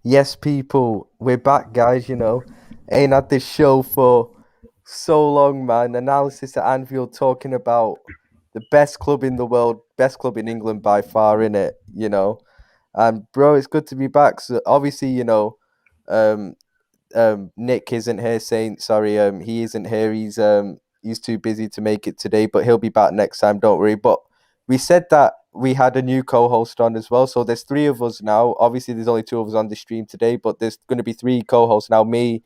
Yes, people, we're back, guys. Ain't had this show for so long, man. Analysis at Anfield talking about the best club in the world, best club in England by far, innit? And bro, it's good to be back. So obviously, um, Nick isn't here. Saint, sorry, he isn't here. He's too busy to make it today, but he'll be back next time. Don't worry. But we said that we had a new co-host on as well, so there's three of us now. Obviously, there's only two of us on the stream today, but there's going to be three co-hosts now. Me,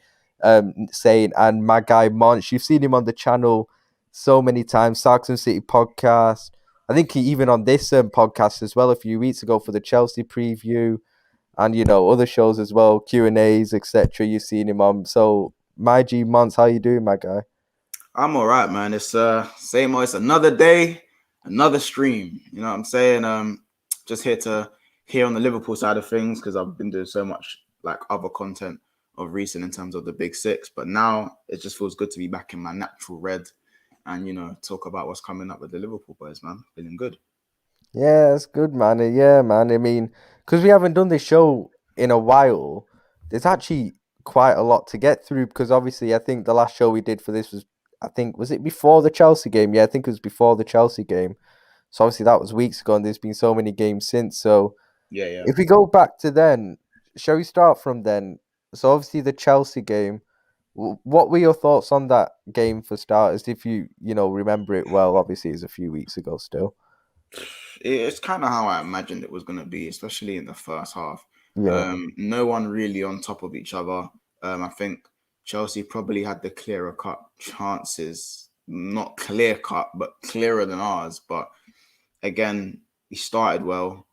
Saint, and my guy Monch. You've seen him on the channel so many times. Sarcasm City podcast. I think he even on this podcast as well a few weeks ago for the Chelsea preview and other shows as well, Q&As, etc. You've seen him on. So my G Mons, how you doing, my guy? I'm all right, man. It's same old. It's another day, another stream. You know what I'm saying? Just here to hear on the Liverpool side of things because I've been doing so much like other content of recent in terms of the Big Six. But now it just feels good to be back in my natural red and talk about what's coming up with the Liverpool boys, man. Feeling good. Yeah, that's good, man. Yeah, man. I mean, because we haven't done this show in a while, there's actually quite a lot to get through. Because obviously, I think the last show we did for this was, I think, was it before the Chelsea game? Yeah, I think it was before the Chelsea game. So obviously that was weeks ago, and there's been so many games since. So Yeah. if we go back to then, shall we start from then? So obviously the Chelsea game. What were your thoughts on that game for starters? If you remember it well, obviously it's a few weeks ago still. It's kind of how I imagined it was going to be, especially in the first half. Yeah, No one really on top of each other. I think Chelsea probably had the clearer cut chances, not clear cut, but clearer than ours. But again, we started well.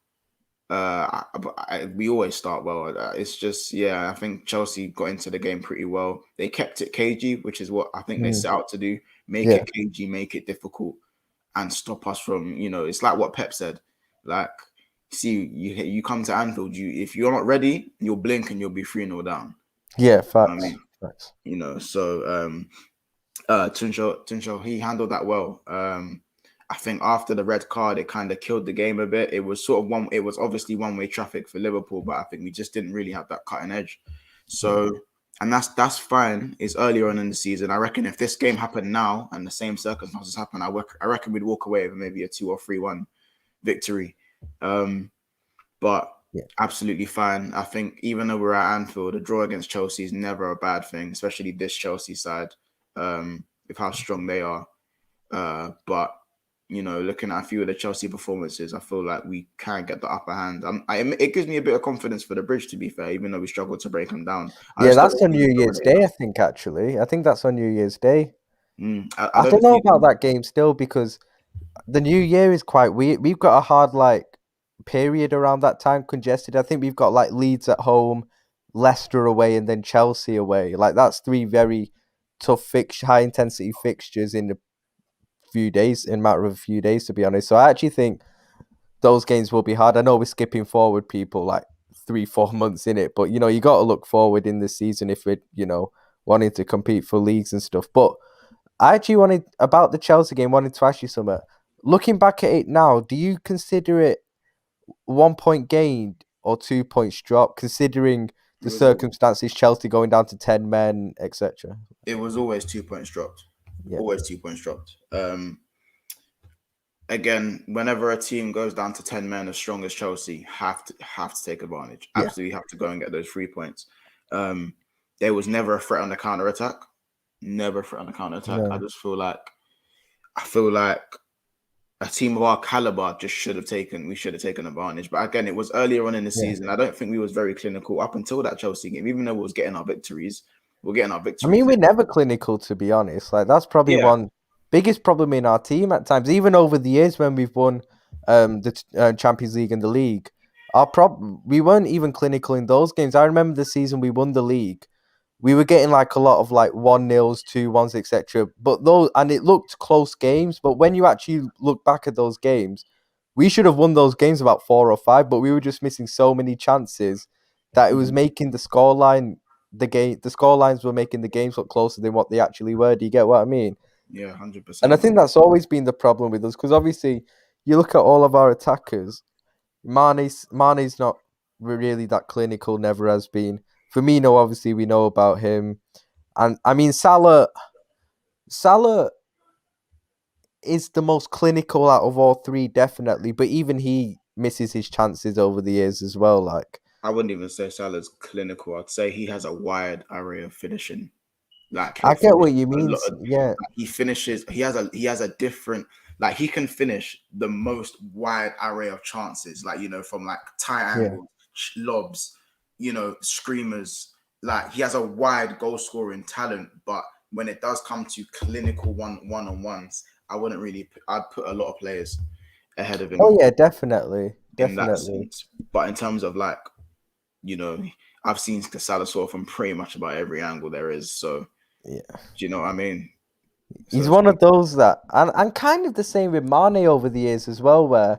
We always start well. It's just, yeah, I think Chelsea got into the game pretty well. They kept it cagey, which is what I think they mm, set out to do. Make yeah, it cagey, make it difficult and stop us from, it's like what Pep said. Like, see, you come to Anfield, if you're not ready, you'll blink and you'll be 3-0 down. yeah. I Facts, mean, facts. so Tuncho, he handled that well. I think after the red card, it kind of killed the game a bit. It was it was obviously one-way traffic for Liverpool, but I think we just didn't really have that cutting edge. Yeah, So, and that's fine. It's earlier on in the season. I reckon if this game happened now and the same circumstances happen, I reckon we'd walk away with maybe a 2 or 3-1 victory. But yeah, absolutely fine. I think even though we're at Anfield, a draw against Chelsea is never a bad thing, especially this Chelsea side, with how strong they are. But looking at a few of the Chelsea performances, I feel like we can get the upper hand. It gives me a bit of confidence for the bridge, to be fair, even though we struggled to break them down. I yeah. just don't That's on see us New Year's dominating Day, I them. think. Actually, I think that's on New Year's Day. I I don't don't know see about them. that game still because the New Year is quite weird. We've got a hard period around that time, congested. I think we've got like Leeds at home, Leicester away, and then Chelsea away. Like that's three very tough high intensity fixtures in in a matter of a few days, to be honest. So I actually think those games will be hard. I know we're skipping forward people like 3-4 months in it, but you got to look forward in the season if we're wanting to compete for leagues and stuff. But I actually wanted about the Chelsea game. Wanted to ask you something. Looking back at it now, do you consider it 1 point gained or 2 points dropped, considering It the was circumstances, Chelsea going down to 10 men, etc.? it was always 2 points dropped. Yeah, Always 2 points dropped. Again, whenever a team goes down to 10 men as strong as Chelsea, have to take advantage. yeah, Absolutely have to go and get those 3 points. Um, there was never a threat on the counter attack. Never a threat on the counter attack. no, I feel like a team of our caliber just we should have taken advantage. But again, it was earlier on in the yeah. season. I don't think we was very clinical up until that Chelsea game, even though we was getting our victories. We're getting our I mean, victories. we're never clinical, to be honest. Like that's probably Yeah, one biggest problem in our team at times. Even over the years when we've won the Champions League and the league, we weren't even clinical in those games. I remember the season we won the league. We were getting like a lot of like 1-0s, 2-1s, etc. But those and it looked close games. But when you actually look back at those games, we should have won those games about 4 or 5. But we were just missing so many chances that it was mhm. making the scoreline the score lines were making the games look closer than what they actually were. Do you get what I mean? Yeah, hundred And I percent. think that's always been the problem with us because obviously you look at all of our attackers. Mane's not. really that clinical. Never has been. Firmino, obviously, we know about him, and I mean Salah. Salah is the most clinical out of all three, definitely. But even he misses his chances over the years as well. Like, I wouldn't even say Salah's clinical. I'd say he has a wide array of finishing. Like he'll I get finish what you a mean. lot of, Yeah, like he finishes. He has a different. Like he can finish the most wide array of chances. Like from like tight yeah. angles, lobs, screamers. Like he has a wide goal scoring talent. But when it does come to clinical one on ones, I wouldn't really. I'd put a lot of players ahead of Oh him yeah, definitely, in that definitely. sense. But in terms of like, you know, I've seen Casala score from pretty much about every angle there is. So, Yeah. do you know what I mean? So He's it's one of those that, and kind of the same with Mane over the years as well, where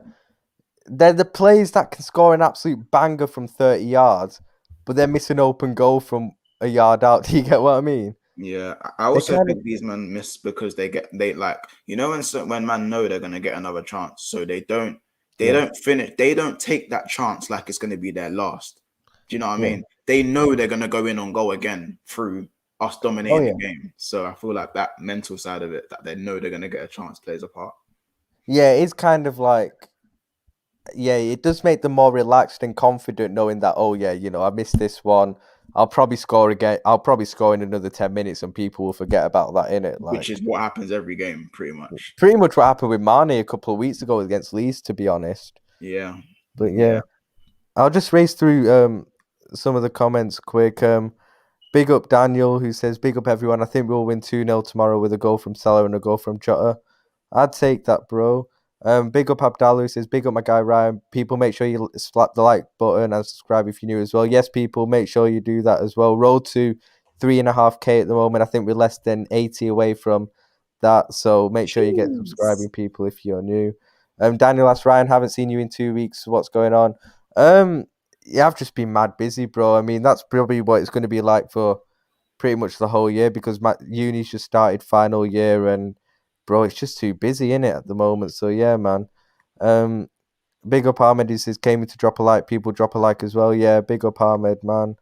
they're the players that can score an absolute banger from 30 yards, but they're missing open goal from a yard out. Do you get what I mean? yeah. I They also kind of, think these men miss because they like when man know they're gonna get another chance, so they yeah, don't finish, they don't take that chance like it's gonna be their last. Do you know what I yeah. mean? They know they're gonna go in on goal again through us Oh dominating the yeah, game. So I feel like that mental side of it, that they know they're gonna get a chance, plays a part. yeah. It's kind of like, yeah, it does make them more relaxed and confident knowing that, oh yeah, I missed this one. I'll probably score again. I'll probably score in another 10 minutes, and people will forget about that in it. Which is Like what happens every game, pretty much. pretty much what happened with Mane a couple of weeks ago against Leeds, to be honest. Yeah, But yeah. yeah, I'll just race through some of the comments quick. Big up Daniel, who says, big up everyone. I think we'll win 2-0 tomorrow with a goal from Salah and a goal from Jota. I'd take that, bro. Big up Abdallah, who says, big up my guy Ryan. People, make sure you slap the like button and subscribe if you're new as well. Yes, people, make sure you do that as well. Road to 3.5K at the moment. I think we're less than 80 away from that. So make sure you get Jeez. subscribing, people, if you're new. Daniel asks, Ryan, haven't seen you in 2 weeks. What's going on? Um, yeah, I've just been mad busy, bro. I mean, that's probably what it's going to be like for pretty much the whole year because my uni's just started final year and bro, it's just too busy in it at the moment. So yeah, man. Um, big up Ahmed. He says came in to drop a like. People drop a like as well. Yeah, big up Ahmed, man.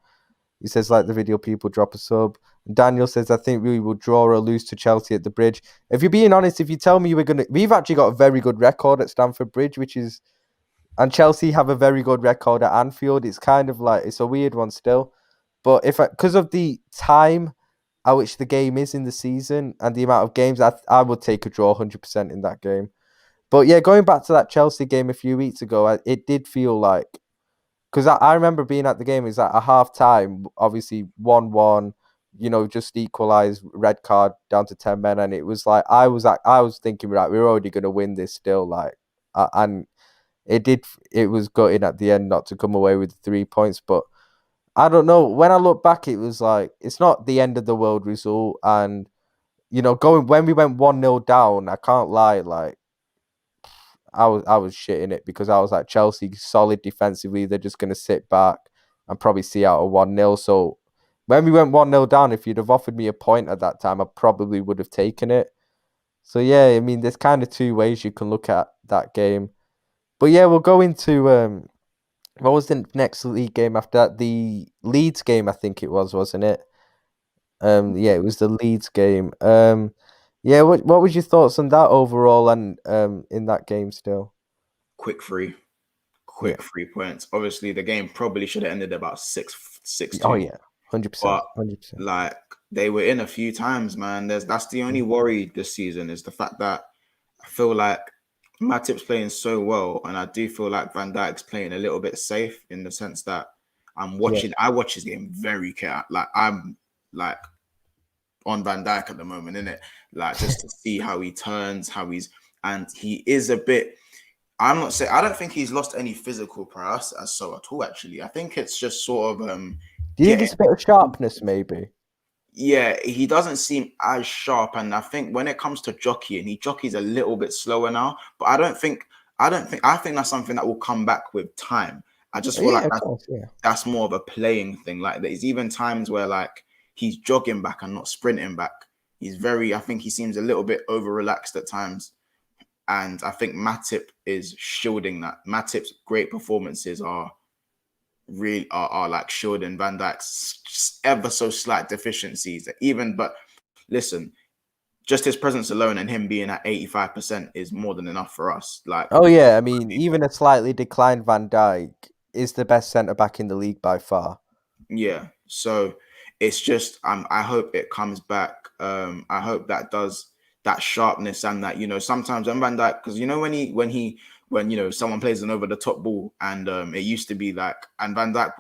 He says like the video. People drop a sub. Daniel says I think we will draw or lose to Chelsea at the Bridge. If you're being honest, if you tell me we've actually got a very good record at Stamford Bridge, which is, and Chelsea have a very good record at Anfield. It's kind of like it's a weird one still. But because of the time at which the game is in the season and the amount of games, I would take a draw 100% in that game. But yeah, going back to that Chelsea game a few weeks ago, it did feel like, because I remember being at the game, it was at a half time, obviously 1-1, just equalised, red card down to 10 men. And it was like, I was thinking, right, we're already going to win this still. Like, and it was gutting at the end not to come away with 3 points. But I don't know. When I look back, it was like it's not the end of the world result, and going when we went 1-0 down, I can't lie, like I was shitting it because I was like Chelsea solid defensively. They're just gonna sit back and probably see out a 1-0. So when we went 1-0 down, if you'd have offered me a point at that time, I probably would have taken it. So yeah, I mean, there's kind of two ways you can look at that game. But yeah, we'll go into what was the next league game after that? The Leeds game, I think it was, wasn't it? Yeah, it was the Leeds game. Yeah, what was your thoughts on that overall and in that game still? Quick free, Yeah. quick 3 points. Obviously, the game probably should have ended about six Oh two, yeah, 100%, but 100%. like they were in a few times, man. That's the only worry this season is the fact that I feel like Matip's playing so well, and I do feel like Van Dijk's playing a little bit safe in the sense that Yeah, I watch his game very care. Like I'm like on Van Dijk at the moment, innit? Like just to see how he turns, and he is a bit. I'm not saying I don't think he's lost any physical prowess as so at all. Actually, I think it's just sort of do you think getting. it's a bit of sharpness maybe? Yeah, he doesn't seem as sharp, and I think when it comes to jockeying, he jockeys a little bit slower now. But I think that's something that will come back with time. I just feel Yeah, like of course, yeah. that's more of a playing thing. Like there's even times where like he's jogging back and not sprinting back. I think he seems a little bit over relaxed at times. And I think Matip is shielding that. Matip's great performances are really are like shielding Van Dijk's ever so slight deficiencies. But listen, just his presence alone and him being at 85% is more than enough for us. Like, Oh yeah, I mean, even a slightly declined Van Dijk is the best centre back in the league by far. yeah. So it's just I hope it comes back. I hope that does that sharpness and that, sometimes when Van Dijk, because when someone plays an over the top ball and it used to be like, and Van Dijk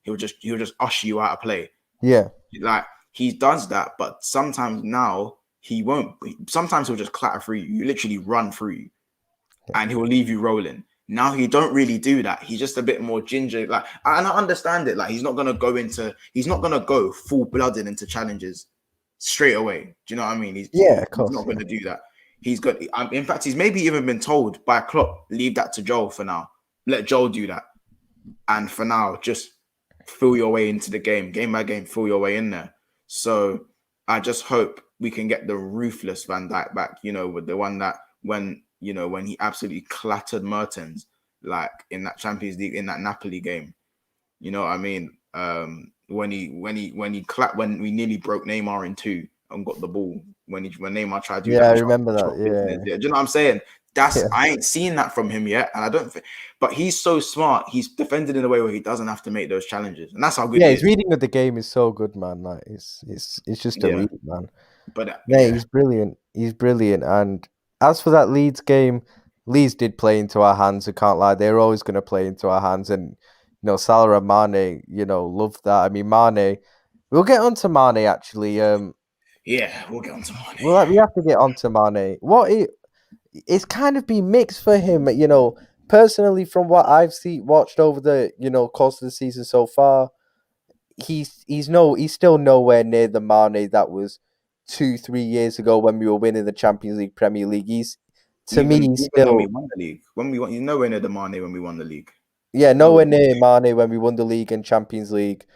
he'll just usher you out of play. Yeah. Like, he does that, but sometimes now he won't. Sometimes he'll just clatter through you. You literally run through you, and he'll leave you rolling. Now he don't really do that. He's just a bit more ginger. Like, and I understand it. Like, he's not gonna go full blooded into challenges straight away. Do you know what I mean? He's not gonna do that. He's got. In fact, he's maybe even been told by Klopp, leave that to Joel for now. Let Joel do that. And for now, just feel your way into the game by game, feel your way in there. So I just hope we can get the ruthless Van Dijk back, with the one that when he absolutely clattered Mertens, like in that Champions League, in that Napoli game. You know what I mean? When we nearly broke Neymar in two and got the ball, when Neymar tried to do that. Yeah, I remember that. Yeah. Do you know what I'm saying? I ain't seen that from him yet, and I don't think. But he's so smart. He's defended in a way where he doesn't have to make those challenges, and that's how good. Yeah, his reading of the game is so good, man. Like it's just a read, man. But he's brilliant. He's brilliant. And as for that Leeds game, Leeds did play into our hands. I can't lie. They're always going to play into our hands. And Salah and Mane, love that. I mean, Mane. We'll get on to Mane actually. Yeah, we'll get on to Mane. We have to get on to Mane. It's kind of been mixed for him, personally, from what I've watched over the course of the season so far. He's still nowhere near the Mane that was 2-3 years ago when we were winning the Champions League, Premier League. He's still when we won the league. He's nowhere near the Mane when we won the league. Yeah, nowhere near Mane when we won the league and Champions League.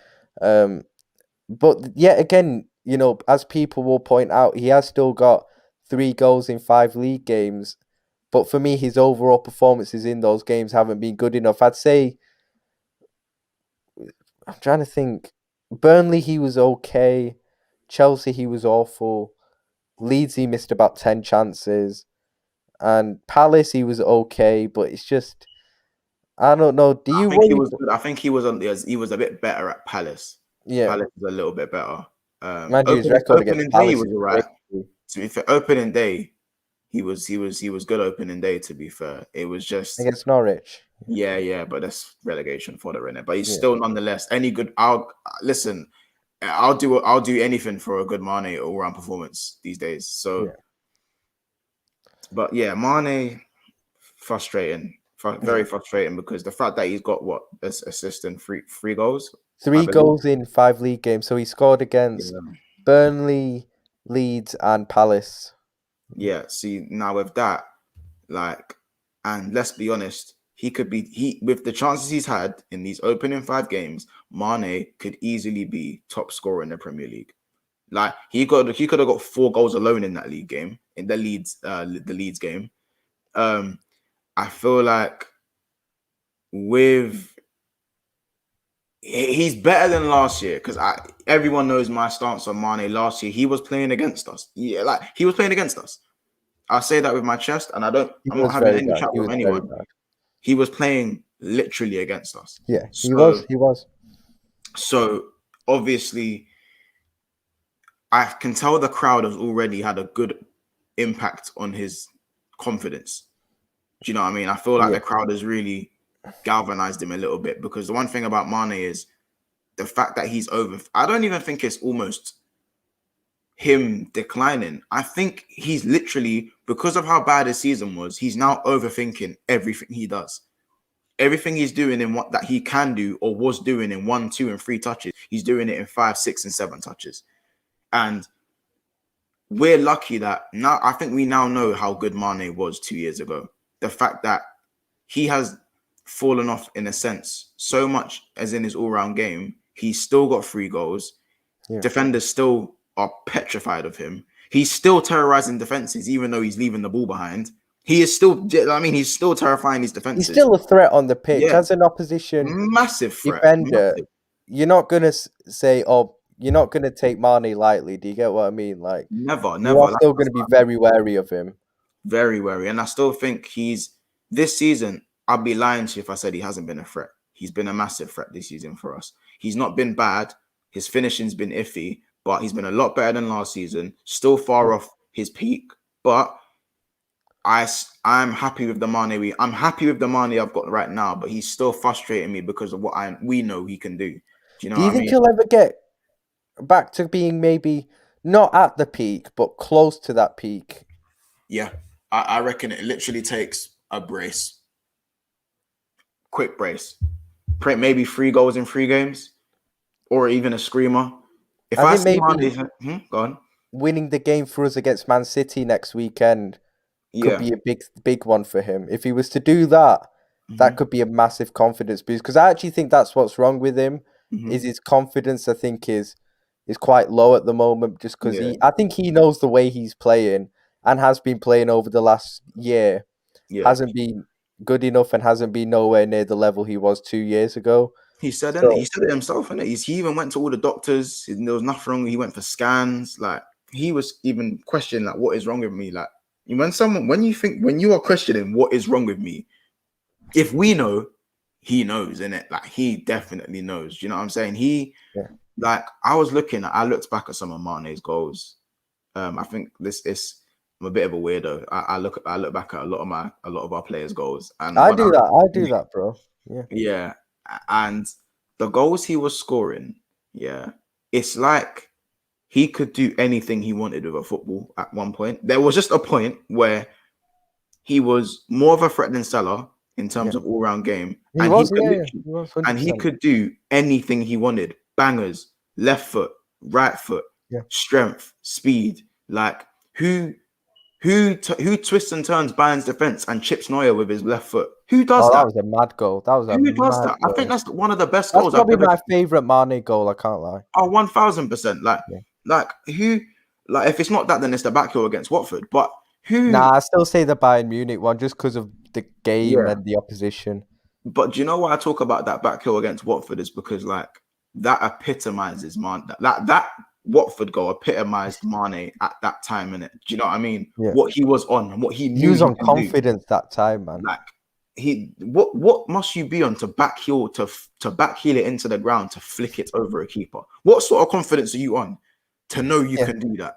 But yet again, as people will point out, he has still got 3 goals in 5 league games. But for me, his overall performances in those games haven't been good enough. I'd say, I'm trying to think, Burnley, he was okay. Chelsea, he was awful. Leeds, he missed about 10 chances. And Palace, he was okay, but it's just, I don't know. I think he was good. I think he was a bit better at Palace. Yeah. Palace was a little bit better. Opening day he was alright. To be fair, opening day, he was good opening day, to be fair. It was just against Norwich. Yeah, but that's relegation fodder in it. But he's still nonetheless any good. I'll do anything for a good Mane all-round performance these days. So, but yeah, Mane, frustrating, very frustrating, because the fact that he's got assist and three goals, 3 goals in 5 league games. So he scored against Burnley, Leeds, and Palace. Yeah. See, now with that, and let's be honest, with the chances he's had in these opening 5 games, Mane could easily be top scorer in the Premier League. Like, he could have got 4 goals alone in that league game, in the Leeds game. I feel like he's better than last year, because everyone knows my stance on Mane. Last year, he was playing against us. Yeah, like, he was playing against us. I say that with my chest, and I'm not having any chat with anyone. He was playing literally against us. Yeah, he was. So obviously, I can tell the crowd has already had a good impact on his confidence. Do you know what I mean? I feel like the crowd has really galvanized him a little bit, because the one thing about Mane is the fact that he's over. I don't even think it's almost him declining. I think he's literally, because of how bad his season was, he's now overthinking everything he does. Everything he's doing in what that he can do or was doing in 1, 2, and 3 touches, he's doing it in 5, 6, and 7 touches. And we're lucky that now, I think we now know how good Mane was 2 years ago. The fact that he has fallen off in a sense so much as in his all-round game, he's still got 3 goals. Yeah. Defenders still are petrified of him. He's still terrorizing defenses, even though he's leaving the ball behind. He is still. I mean, he's still terrifying these He's defenses. still a threat on the pitch Yeah, as an opposition massive threat. defender. Massive. You're not gonna say, "Oh, you're not gonna take Mane lightly." Do you get what I mean? Like, Never, you are never. still That's gonna be very wary of him. very wary. And I still think he's this season. I'd be lying to you if I said he hasn't been a threat. He's been a massive threat this season for us. He's not been bad. His finishing's been iffy, but he's been a lot better than last season. Still far off his peak, but I'm happy with the Mane. I'm happy with the Mane I've got right now, but he's still frustrating me because of what we know he can do. Do you know Do what you I think mean? he'll ever get back to being maybe not at the peak, but close to that peak? Yeah, I reckon it literally takes a brace, quick brace, maybe 3 goals in 3 games, or even a screamer. If I I think see maybe Mane, go on. winning the game for us against Man City next weekend could Yeah, be a big one for him. If he was to do that, that hmm could be a massive confidence boost. Because I actually think that's what's wrong with him. hmm Is his confidence? I think is quite low at the moment. Just because yeah, I think he knows the way he's playing and has been playing over the last year yeah. hasn't been good enough and hasn't been nowhere near the level he was 2 years ago. He said it. He So said it himself, innit? He even went to all the doctors. There was nothing wrong. He went for scans. Like he was even questioning, like, what is wrong with me? Like when you are questioning what is wrong with me, if we know, he knows, innit? Like he definitely knows. Do you know what I'm saying? yeah, Like I looked back at some of Mane's goals. I think this is. I'm a bit of a weirdo. I look back at a lot of our players' goals, and I when do that. I do that, bro. Yeah. yeah, and the goals he was scoring, yeah, it's like he could do anything he wanted with a football at one point. There was just a point where he was more of a threat than Salah in terms Yeah. of all-round game, He and he was, could yeah, literally, he was and he 100%. could do anything he wanted. Bangers, left foot, right foot, Yeah. strength, speed. Like who twists and turns Bayern's defense and chips Neuer with his left foot? Who does Oh, that that? was a mad goal. That was a Who does mad that? I think goal. that's one of the best That's goals I've probably ever. my favorite Mane goal. I can't lie. Oh, 1000%. Yeah. Like who? Like if it's not that, then it's the back heel against Watford. But who? Nah, I still say the Bayern Munich one just because of the game Yeah. and the opposition. But do you know why I talk about that back heel against Watford is because like that epitomizes man. That Watford goal epitomized Mane at that time, innit? Do you know what I mean? Yeah. What he was on and what he He knew was he on can do. confidence that time, man. Like what must you be on to back heel it into the ground to flick it over a keeper? What sort of confidence are you on to know you Yeah. can do that?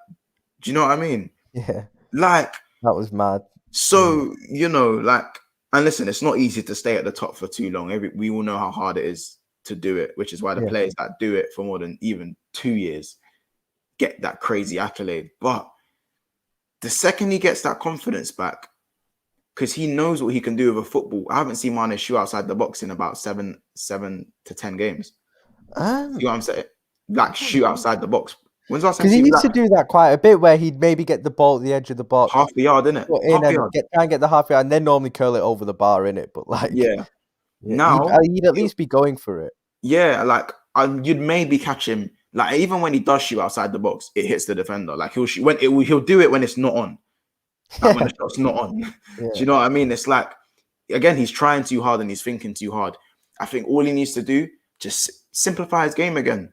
Do you know what I mean? Yeah. Like, That was mad. so like, and listen, it's not easy to stay at the top for too long. We all know how hard it is to do it, which is why the Yeah. players that do it for more than even 2 years get that crazy accolade. But the second he gets that confidence back, because he knows what he can do with a football. I haven't seen Mane shoot outside the box in about 7 to 10 games. You know what I'm saying? Like shoot outside the box. When's the last time you Because he seen used to that? do that quite a bit where he'd maybe get the ball at the edge of the box, Half a yard, innit? put in Half a and yard. try and get the half yard, and then normally curl it over the bar in it. But like, Yeah. yeah, Now, he'd at least be going for it. yeah, like you'd maybe catch him. Like even when he does shoot outside the box, it hits the defender. Like he'll shoot he'll do it when it's not on. Like when the shot's not on. Do Yeah. you know what I mean? It's like again, he's trying too hard and he's thinking too hard. I think all he needs to do just simplify his game again.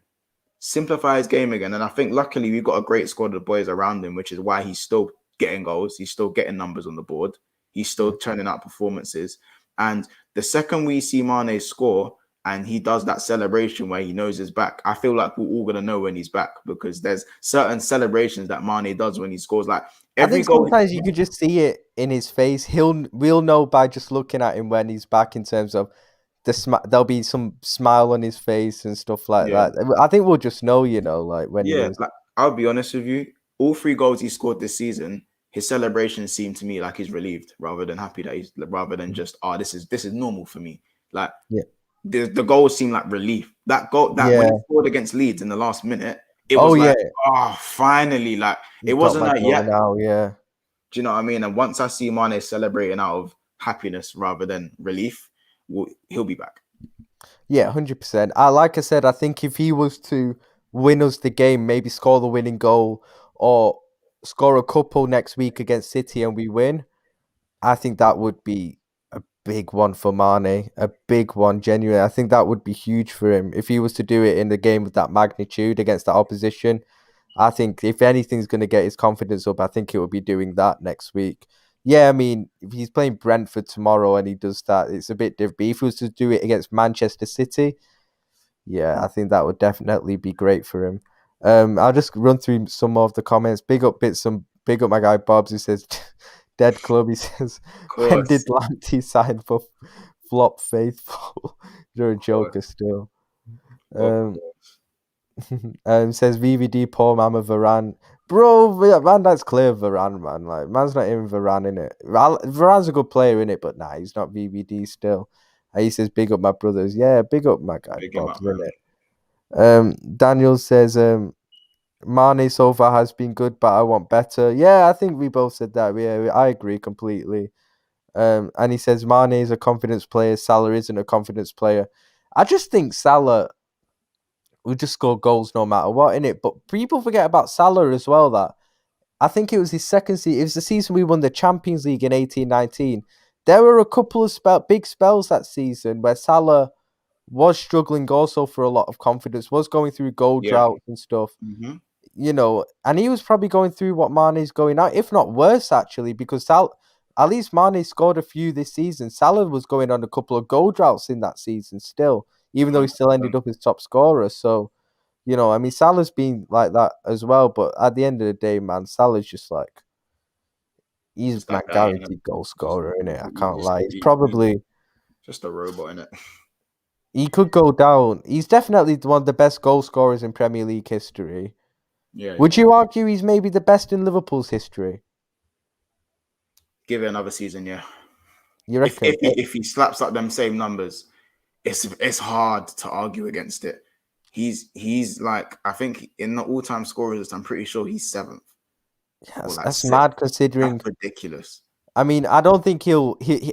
Simplify his game again. And I think luckily we've got a great squad of boys around him, which is why he's still getting goals. He's still getting numbers on the board. He's still turning out performances. And the second we see Mane score and he does that celebration where he knows he's back, I feel like we're all going to know when he's back because there's certain celebrations that Mane does when he scores. Like I every think goal. sometimes you could just see it in his face. We'll know by just looking at him when he's back in terms of there'll be some smile on his face and stuff like Yeah. that. I think we'll just know, like when he Yeah, is. like I'll be honest with you, all 3 goals he scored this season, his celebrations seem to me like he's relieved rather than happy that rather than just this is normal for me. Like Yeah. the goals seem like relief. That goal that when Yeah. he scored against Leeds in the last minute, it Oh was like yeah, finally, like it you got wasn't my like goal now. Yeah. do you know what I mean? And once I see Mane celebrating out of happiness rather than relief, he'll be back. Yeah, 100%. Like I said, I think if he was to win us the game, maybe score the winning goal or score a couple next week against City and we win, I think that would be a big one for Mane, a big one, genuinely. I think that would be huge for him if he was to do it in the game of that magnitude against that opposition. I think if anything's going to get his confidence up, I think it will be doing that next week. Yeah, I mean, if he's playing Brentford tomorrow and he does that, it's a bit different. But if he was to do it against Manchester City, yeah, I think that would definitely be great for him. I'll just run through some more of the comments. Big up my guy Bobs who says dead club. He says, Of when did course, Lamptey sign for Flop Faithful? You're a of course, joker still. of Um, course. says VVD Paul Mama Varane. Bro, man, that's clear Varane, man. Like, man's not even Varane in it. Varane's a good player in it, but nah, he's not VVD still. And he says, big up my brothers. Yeah, big up my guy Big him Bob's up, in man. it. Daniel says, Mane so far has been good, but I want better. Yeah, I think we both said that. Yeah, I agree completely. And he says Mane is a confidence player. Salah isn't a confidence player. I just think Salah will just score goals no matter what in it. But people forget about Salah as well. That I think it was his second season. It was the season we won the Champions League in 18-19. There were a couple of big spells that season where Salah was struggling also for a lot of confidence, was going through goal Yeah. droughts and stuff. Hmm. And he was probably going through what Mane's going out, if not worse, actually, because at least Mane scored a few this season. Salah was going on a couple of goal droughts in that season still, even though he still ended up as top scorer. So, I mean, Salah's been like that as well, but at the end of the day, man, Salah's just like, he's Just my that guy, guaranteed goal scorer, innit? I can't just, lie. He's probably, just a robot in it. he could go down. He's definitely one of the best goal scorers in Premier League history. Yeah, Would yeah. you argue he's maybe the best in Liverpool's history? Give it another season, yeah. You If reckon? if he, if he slaps up them same numbers, it's hard to argue against it. He's like, I think in the all-time scorers list, I'm pretty sure he's seventh or Yes, like that's sixth. mad considering. That's ridiculous. I mean, I don't think he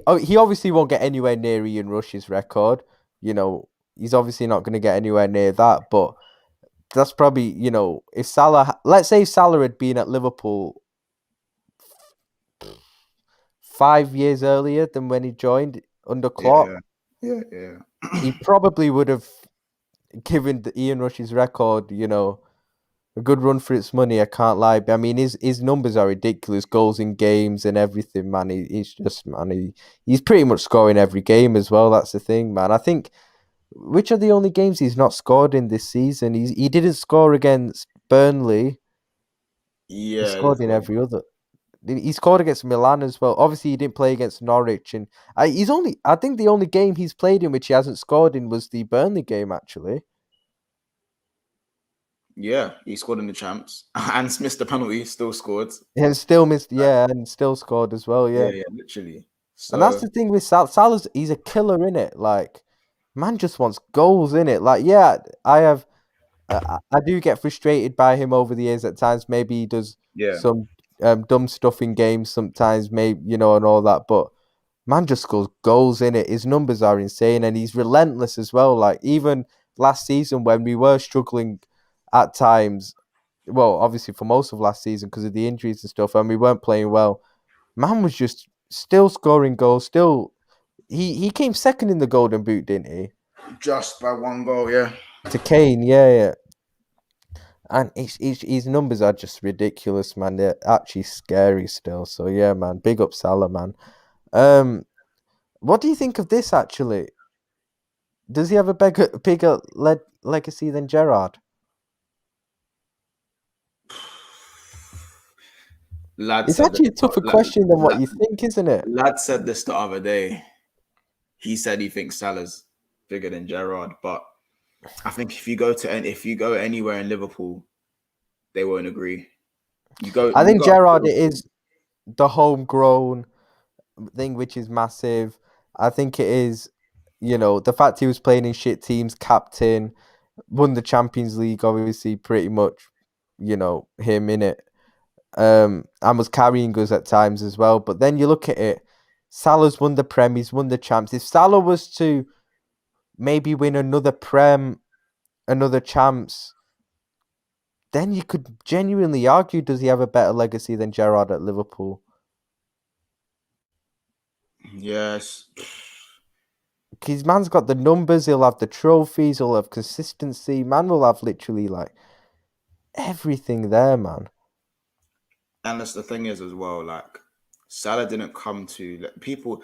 obviously won't get anywhere near Ian Rush's record. He's obviously not going to get anywhere near that. But that's probably if let's say Salah had been at Liverpool 5 years earlier than when he joined under Klopp, Yeah, yeah, yeah. he probably would have given Ian Rush's record, a good run for its money. I can't lie. But I mean, his numbers are ridiculous. Goals in games and everything, man. He's just, man. He's pretty much scoring every game as well. That's the thing, man. I think which are the only games he's not scored in this season? He didn't score against Burnley. He Yeah, scored in every other. He scored against Milan as well. Obviously, he didn't play against Norwich, and he's only. I think the only game he's played in which he hasn't scored in was the Burnley game, actually. yeah. He scored in the champs and missed the penalty. Still scored. And still missed, yeah, and still scored as well, Yeah, yeah. yeah, literally. And that's So the thing with Salah's, he's a killer in it. Like, man just wants goals in it. Like, yeah, I do get frustrated by him over the years at times. Maybe he does yeah, some dumb stuff in games sometimes, maybe, and all that. But man just scores goals in it. His numbers are insane, and he's relentless as well. Like, even last season when we were struggling at times, well, obviously for most of last season because of the injuries and stuff, and we weren't playing well, man was just still scoring goals. Still, he came second in the Golden Boot, didn't he? just by one goal. Yeah. To Kane, yeah, yeah. And his numbers are just ridiculous, man. They're actually scary still. So yeah, man. Big up Salah, man. What do you think of this actually? Does he have a bigger legacy than Gerrard? Lad It's said this. actually a tougher question than what you think, isn't it? Lad said this the other day. He said he thinks Salah's bigger than Gerrard, but I think if you go anywhere in Liverpool, they won't agree. I You think go up to Gerrard it Liverpool. is the homegrown thing, which is massive. I think it is, the fact he was playing in shit teams, captain, won the Champions League, obviously, pretty much, him in it. And was carrying us at times as well. But then you look at it, Salah's won the Prem, he's won the champs. If Salah was to maybe win another Prem, another champs, then you could genuinely argue, does he have a better legacy than Gerrard at Liverpool? Yes. His man's got the numbers. He'll have the trophies. He'll have consistency. Man will have literally like everything there, man. And that's the thing is as well, like Salah didn't come to like, people.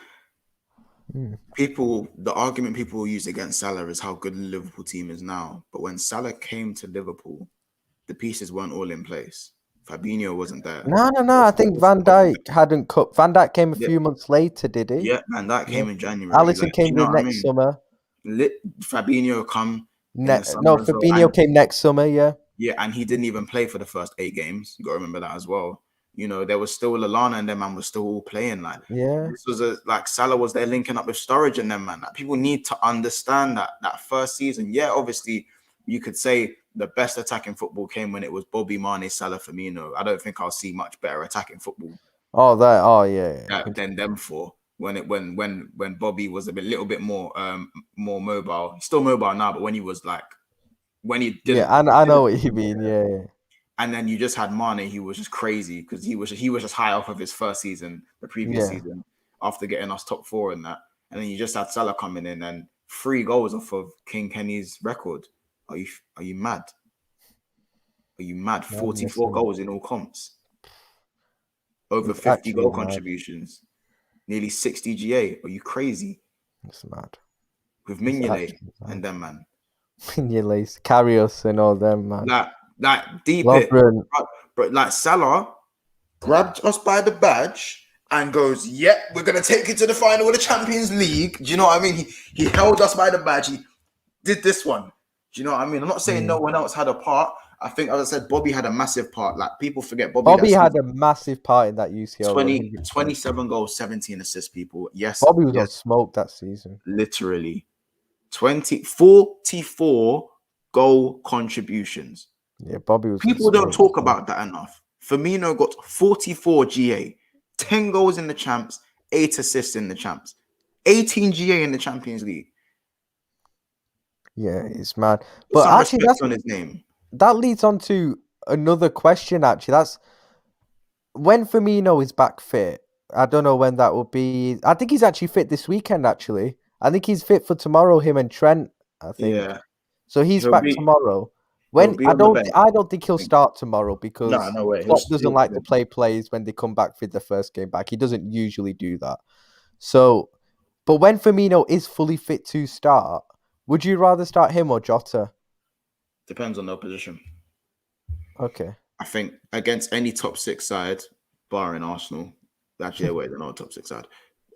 The argument people use against Salah is how good the Liverpool team is now. But when Salah came to Liverpool, the pieces weren't all in place. Fabinho wasn't there. No. I think Van Dijk hadn't cut. Van Dijk came a few months later, did he? Yeah, man, that came in January. Alisson came the next summer. Fabinho come in the summer No, as well. Fabinho came next summer, yeah. Yeah, and he didn't even play for the first 8 games. You got to remember that as well. You know, there was still Lallana and them man was still all playing. Like, this was like Salah was there linking up with Sturridge and them man. Like, people need to understand that first season. Yeah, obviously, you could say the best attacking football came when it was Bobby, Mane, Salah, Firmino. I don't think I'll see much better attacking football. Than them four. When Bobby was little bit more mobile. He's still mobile now, but when he was like when he did I know what you mean. Yeah. And then you just had Mane, he was just crazy because he was just high off of his first season, the previous season, after getting us top 4 in that. And then you just had Salah coming in and 3 goals off of King Kenny's record. Are you mad? Are you mad? 44 goals in all comps. Over 50 goal contributions. Nearly 60 GA. Are you crazy? It's mad. With Mignolet and them, man. Mignolet, Karius and all them, man. Like deep it. But like Salah grabbed us by the badge and goes, "Yep, we're gonna take you to the final of the Champions League." Do you know what I mean? He held us by the badge. He did this one. Do you know what I mean? I'm not saying no one else had a part. I think, as I said, Bobby had a massive part. Like, people forget Bobby had a massive part in that UCL. 27 goals, 17 assists, people. Yes. Bobby was on smoke that season. Literally. 44 goal contributions. Yeah, Bobby was. People don't talk about that enough. Firmino got 44 GA, 10 goals in the champs, 8 assists in the champs, 18 GA in the Champions League. Yeah, it's mad. But actually, that's on his name. That leads on to another question. Actually, that's when Firmino is back fit. I don't know when that will be. I think he's actually fit this weekend. Actually, I think he's fit for tomorrow. Him and Trent. I think. Yeah. So he'll back tomorrow. When I don't think he'll start tomorrow because Klopp doesn't like to play players when they come back for the first game back. He doesn't usually do that. So, but when Firmino is fully fit to start, would you rather start him or Jota? Depends on the opposition. Okay. I think against any top 6 side, barring Arsenal, actually, wait, they're not a top 6 side.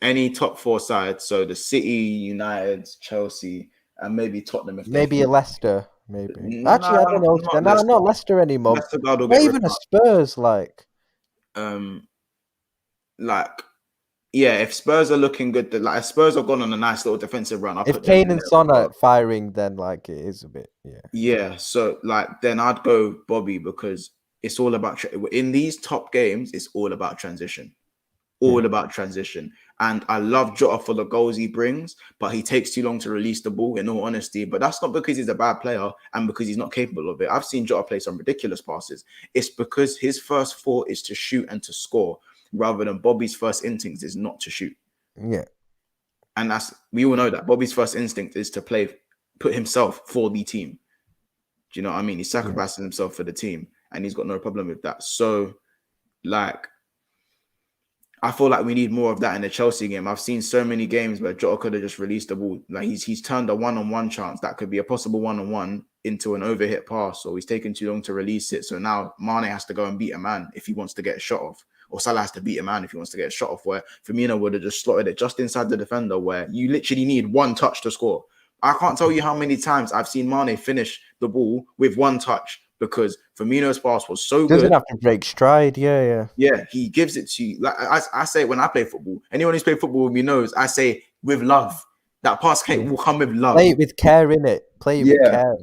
Any top 4 side, so the City, United, Chelsea, and maybe Tottenham. Maybe a Leicester. Maybe. Actually, I don't know. Not Leicester anymore. Not even a Spurs, like. Yeah, if Spurs are looking good, like if Spurs have gone on a nice little defensive run. If Kane and Son are firing, then like it is a bit, yeah. Yeah, so like then I'd go Bobby because it's all about in these top games. It's all about transition. About transition. And I love Jota for the goals he brings, but he takes too long to release the ball, in all honesty. But that's not because he's a bad player and because he's not capable of it. I've seen Jota play some ridiculous passes. It's because his first thought is to shoot and to score, rather than Bobby's first instinct is not to shoot. Yeah. And we all know that Bobby's first instinct is to put himself for the team. Do you know what I mean? He's sacrificing himself for the team and he's got no problem with that. So, like, I feel like we need more of that in the Chelsea game. I've seen so many games where Jota could have just released the ball. Like he's turned a one-on-one chance that could be a possible one-on-one into an overhit pass, or he's taken too long to release it. So now Mane has to go and beat a man if he wants to get a shot off, or Salah has to beat a man if he wants to get a shot off, where Firmino would have just slotted it just inside the defender, where you literally need one touch to score. I can't tell you how many times I've seen Mane finish the ball with one touch, because Firmino's pass was so good. Doesn't have to break stride, yeah. Yeah, he gives it to you. Like I say when I play football, anyone who's played football with me knows, I say with love. That pass will come with love. Play it with care, innit? Play it with care.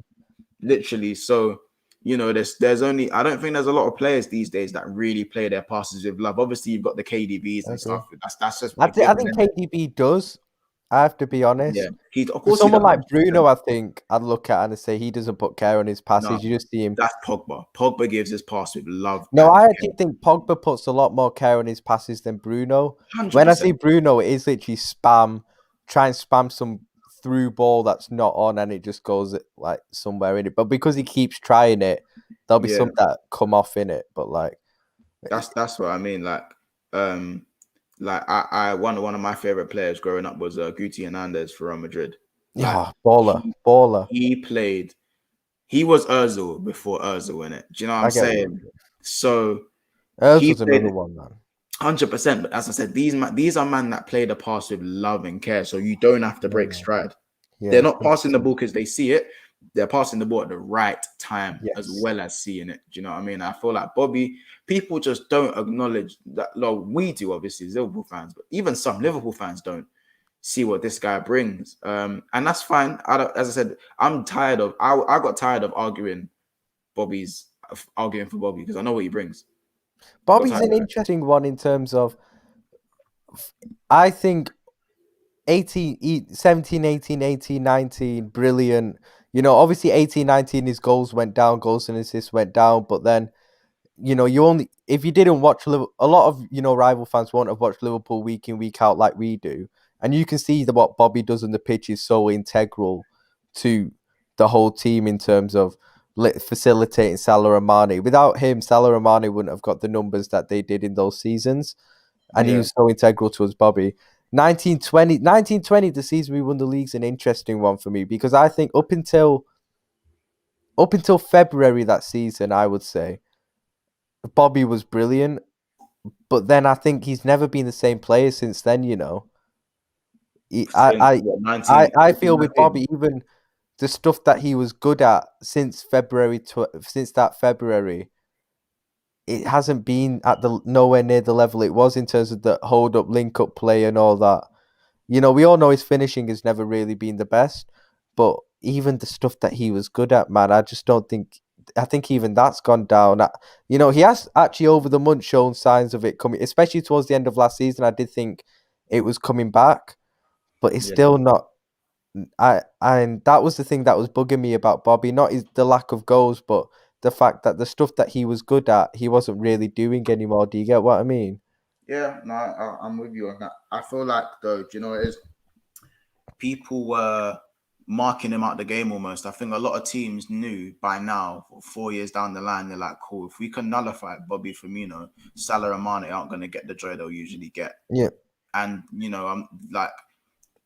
Literally. So, you know, there's only, I don't think there's a lot of players these days that really play their passes with love. Obviously, you've got the KDBs and stuff. That's just. I think KDB does, I have to be Yeah, honest. he of For course he does. someone like 100%. Bruno, I think I'd look at and say he doesn't put care on his No, passes. You just see him. that's Pogba. Pogba gives his pass with love No, and I actually think Pogba puts a lot more care on his passes than Bruno. hundred When I say percent. Bruno, it is literally spam, try and spam some through ball that's not on, and it just goes like somewhere in it. But because he keeps trying it, there'll be Yeah, some that come off in it. But like, that's what I mean. Um, I one of my favorite players growing up was Guti Hernandez for Real Madrid. Like yeah, baller, he baller. he played. He was Özil before Özil in it. Do you know what I'm I get what you saying? mean. So Ers he was played another one, man. 100%. But as I said, these are men that play the pass with love and care. So you don't have to break Yeah, stride. They're yeah, not passing the 100%. ball because they see it. They're passing the ball at the right time as Yes. well as seeing it. Do you know what I mean? I feel like Bobby, people just don't acknowledge that. Well, we do, obviously, as Liverpool fans, but even some Liverpool fans don't see what this guy brings. And that's fine. As I said, I'm tired of, I got tired of arguing for Bobby because I know what he brings. I got Bobby's tired an of it. interesting one in terms of, I think 17, 18, 18, 19, brilliant. You know, obviously 18, 19, his goals went down, goals and assists went down, but then, you know, you only, if you didn't watch Liverpool, a lot of, you know, rival fans won't have watched Liverpool week in, week out like we do. And you can see that what Bobby does on the pitch is so integral to the whole team in terms of facilitating Salah and Mane. Without him, Salah and Mane wouldn't have got the numbers that they did in those seasons. And he Yeah. was so integral to us, Bobby. 1920, the season we won the league's an interesting one for me because I think up until February that season, I would say Bobby was brilliant, but then I think he's never been the same player since then. You know, he, Since what, I 19, feel with Bobby, even the stuff that he was good at since since that February, it hasn't been at the nowhere near the level it was in terms of the hold up, link up play, and all that. You know, we all know his finishing has never really been the best, but even the stuff that he was good at, man, I just don't think. I think even that's gone down. You know, he has actually over the month shown signs of it coming, especially towards the end of last season. I did think it was coming back, but it's Yeah. still not. And that was the thing that was bugging me about Bobby, not the lack of goals, but the fact that the stuff that he was good at, he wasn't really doing anymore. Do you get what I mean? Yeah, no, I'm with you on that. I feel like though, do you know what it is? People were marking him out the game almost. I think a lot of teams knew by now, 4 years down the line, they're like, cool, if we can nullify Bobby Firmino, Salah and Mane aren't going to get the joy they'll usually get. Yeah. And, you know, I'm like,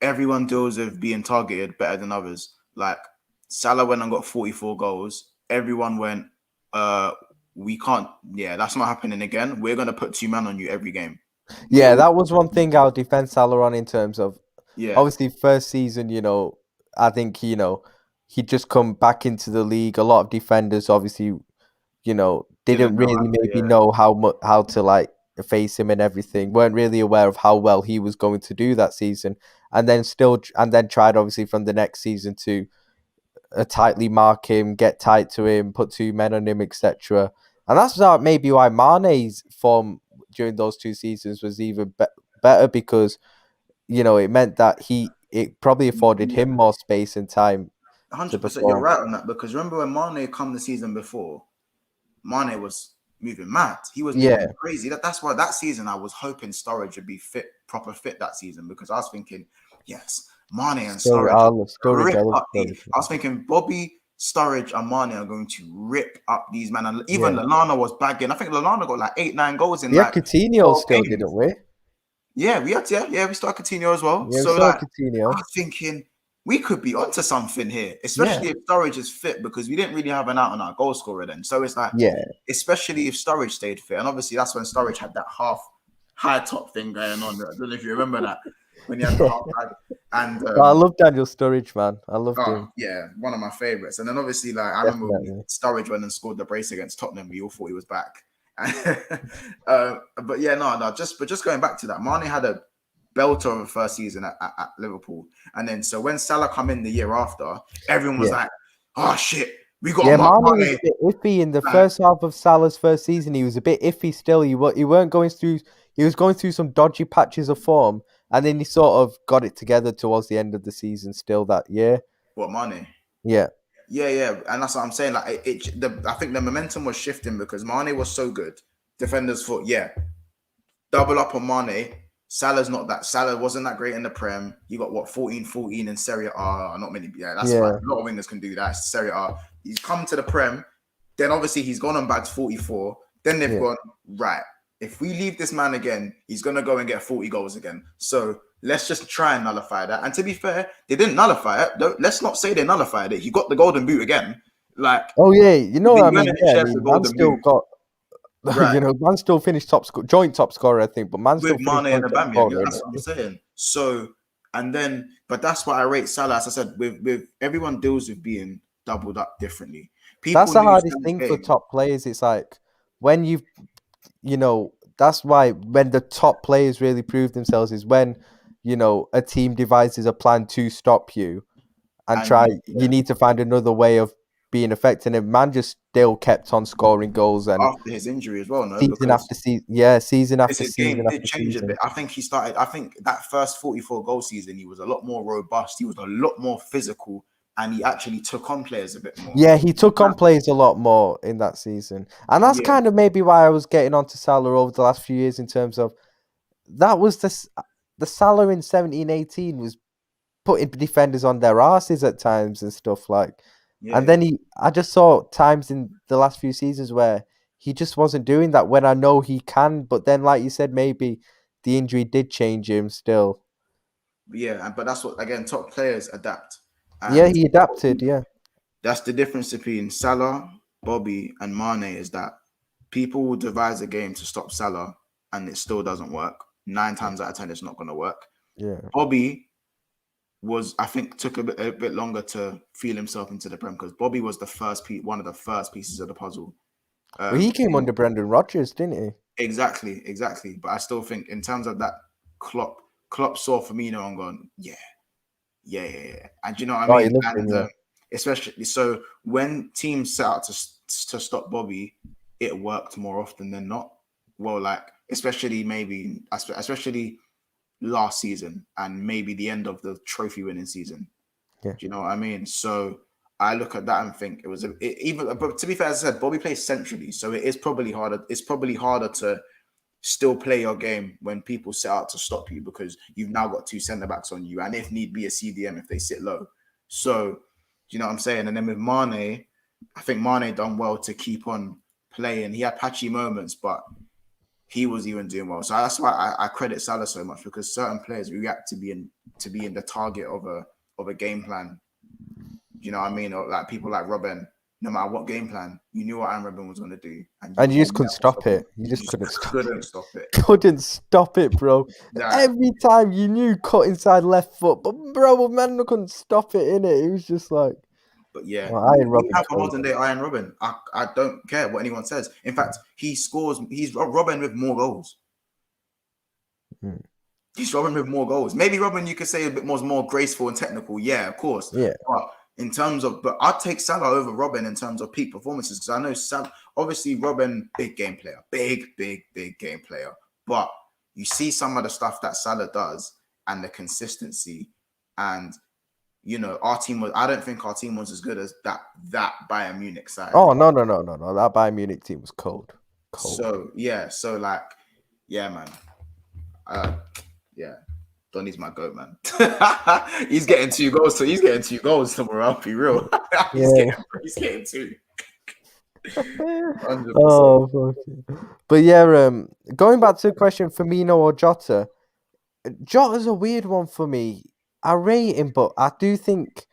everyone deals with being targeted better than others. Like, Salah went and got 44 goals. Everyone went, we can't, yeah, that's not happening again. We're going to put two men on you every game. Yeah, that was one thing I'll defend Salah on in terms of Yeah. obviously first season, you know, I think, you know, he'd just come back into the league. A lot of defenders obviously, you know, Didn't didn't know how really to, maybe yeah. know how to like face him and everything. Weren't really aware of how well he was going to do that season. And then tried obviously from the next season to tightly mark him, get tight to him, put two men on him, etc. And that's maybe why Mane's form during those two seasons was even better because, you know, it meant that it probably afforded Yeah. him more space and time to 100%. You're perform. right on that because remember when Mane come the season before, Mane was moving mad. He was Yeah, moving crazy. That's why that season I was hoping Sturridge would be fit, proper fit that season because I was thinking, yes, Mane and Sturridge Sturridge, I rip love up these. Sturridge. I was thinking Bobby, Sturridge, and Mane are going to rip up these men. And even Yeah. Lallana was bagging. I think Lallana got like 8-9 goals in We had like Coutinho 12 still, games. didn't we? Yeah, we had we started Coutinho as well. Yeah, we So still had like I Coutinho. was thinking we could be onto something here, Yeah, especially if Sturridge is fit because we didn't really have an out on our goal scorer then. So it's like, yeah. especially if Sturridge stayed fit, and obviously that's when Sturridge had that half high top thing going on. I don't know if you remember that when he had the half high. And But I love Daniel Sturridge, man. I loved oh him. yeah, one of my favorites. And then obviously, like I remember when Definitely. Sturridge went and scored the brace against Tottenham, we all thought he was back. But yeah, no. Just going back to that, Mane had a belter of a first season at Liverpool, and then so when Salah come in the year after, everyone was Yeah. like, "Oh shit, we got Yeah, Mane." Mane was a bit iffy in the Like, first half of Salah's first season. He was a bit iffy still. He weren't going through. He was going through some dodgy patches of form, and then he sort of got it together towards the end of the season. Still that year, What Mane? yeah, Yeah, and that's what I'm saying. Like I think the momentum was shifting because Mane was so good. Defenders thought, yeah, double up on Mane. Salah's not that. Salah wasn't that great in the Prem. You got what 14 in Serie A. Not many. Yeah, that's fine. yeah, A lot of wingers can do that. It's Serie A. He's come to the Prem. Then obviously he's gone on bags 44. Then they've yeah. gone right. If we leave this man again, he's gonna go and get 40 goals again. So let's just try and nullify that. And to be fair, they didn't nullify it. Let's not say they nullified it. He got the golden boot again. Like Oh yeah, you know what I the mean. Yeah, I shares mean, the man golden still boot. got. Right. Man still finished joint top scorer, I think, but man still With finished Mane and joint top Aubameyang. scorer. That's what I'm saying. So, and then, but that's why I rate Salah. As I said, with everyone deals with being doubled up differently. That's People the lose hardest Salah's thing for game, top players. It's like when that's why when the top players really prove themselves is when, a team devises a plan to stop you and and you need to find another way of being effective. And man just still kept on scoring goals and after his injury as well, no, season because after season, yeah, season after his game season did after change a season. bit. I think he started. I think that first 44 goal season, he was a lot more robust. He was a lot more physical, and he actually took on players a bit more. Yeah, he took on players a lot more in that season. And that's Yeah, kind of maybe why I was getting onto Salah over the last few years in terms of that was the Salah in 17-18 was putting defenders on their asses at times and stuff like. And yeah. then I just saw times in the last few seasons where he just wasn't doing that when I know he can. But then, like you said, maybe the injury did change him still. Yeah, but that's what again top players adapt, Yeah, and he adapted. Yeah. that's the difference between Salah, Bobby, and Mane is that people will devise a game to stop Salah, and it still doesn't work. 9 times out of 10, it's not going to work. Yeah. Bobby I think, took a bit longer to feel himself into the Prem because Bobby was one of the first pieces of the puzzle. Well, he came under Brendan Rodgers, didn't he? Exactly. But I still think in terms of that, Klopp saw Firmino and gone, yeah. And you know what I mean? And especially so when teams set out to stop Bobby, it worked more often than not. Well, like especially last season and maybe the end of the trophy winning season. Yeah. Do you know what I mean? So I look at that and think it was but to be fair, as I said, Bobby plays centrally, so it is probably harder. It's probably harder to still play your game when people set out to stop you because you've now got 2 centre backs on you, and if need be a CDM if they sit low. So, do you know what I'm saying? And then with Mane, I think Mane done well to keep on playing. He had patchy moments, but he was even doing well. So that's why I credit Salah so much because certain players react to being the target of a game plan. You know what I mean? Or like people like Robin, no matter what game plan, you knew what Robin was going to do, and you just couldn't stop it. You just couldn't stop it. Couldn't stop it, bro. Every time you knew cut inside left foot, but bro, man couldn't stop it in it. It was just like. But yeah, Iron Robin have a modern day Iron Robin. I don't care what anyone says. In fact, he's Robin with more goals. He's Robin with more goals. Maybe Robin, you could say a bit more graceful and technical. Yeah, of course. Yeah. But I'd take Salah over Robin in terms of peak performances because I know obviously Robin, big game player, big game player. But you see some of the stuff that Salah does and the consistency and. Our team I don't think our team was as good as that Bayern Munich side. Oh no! That Bayern Munich team was cold. So man. Donny's my goat, man. He's getting 2 goals, so he's getting 2 goals tomorrow. I'll be real. he's getting 2. Oh, fuck. But yeah, going back to the question, Firmino or Jota. Jota's a weird one for me. I rate him, but I do think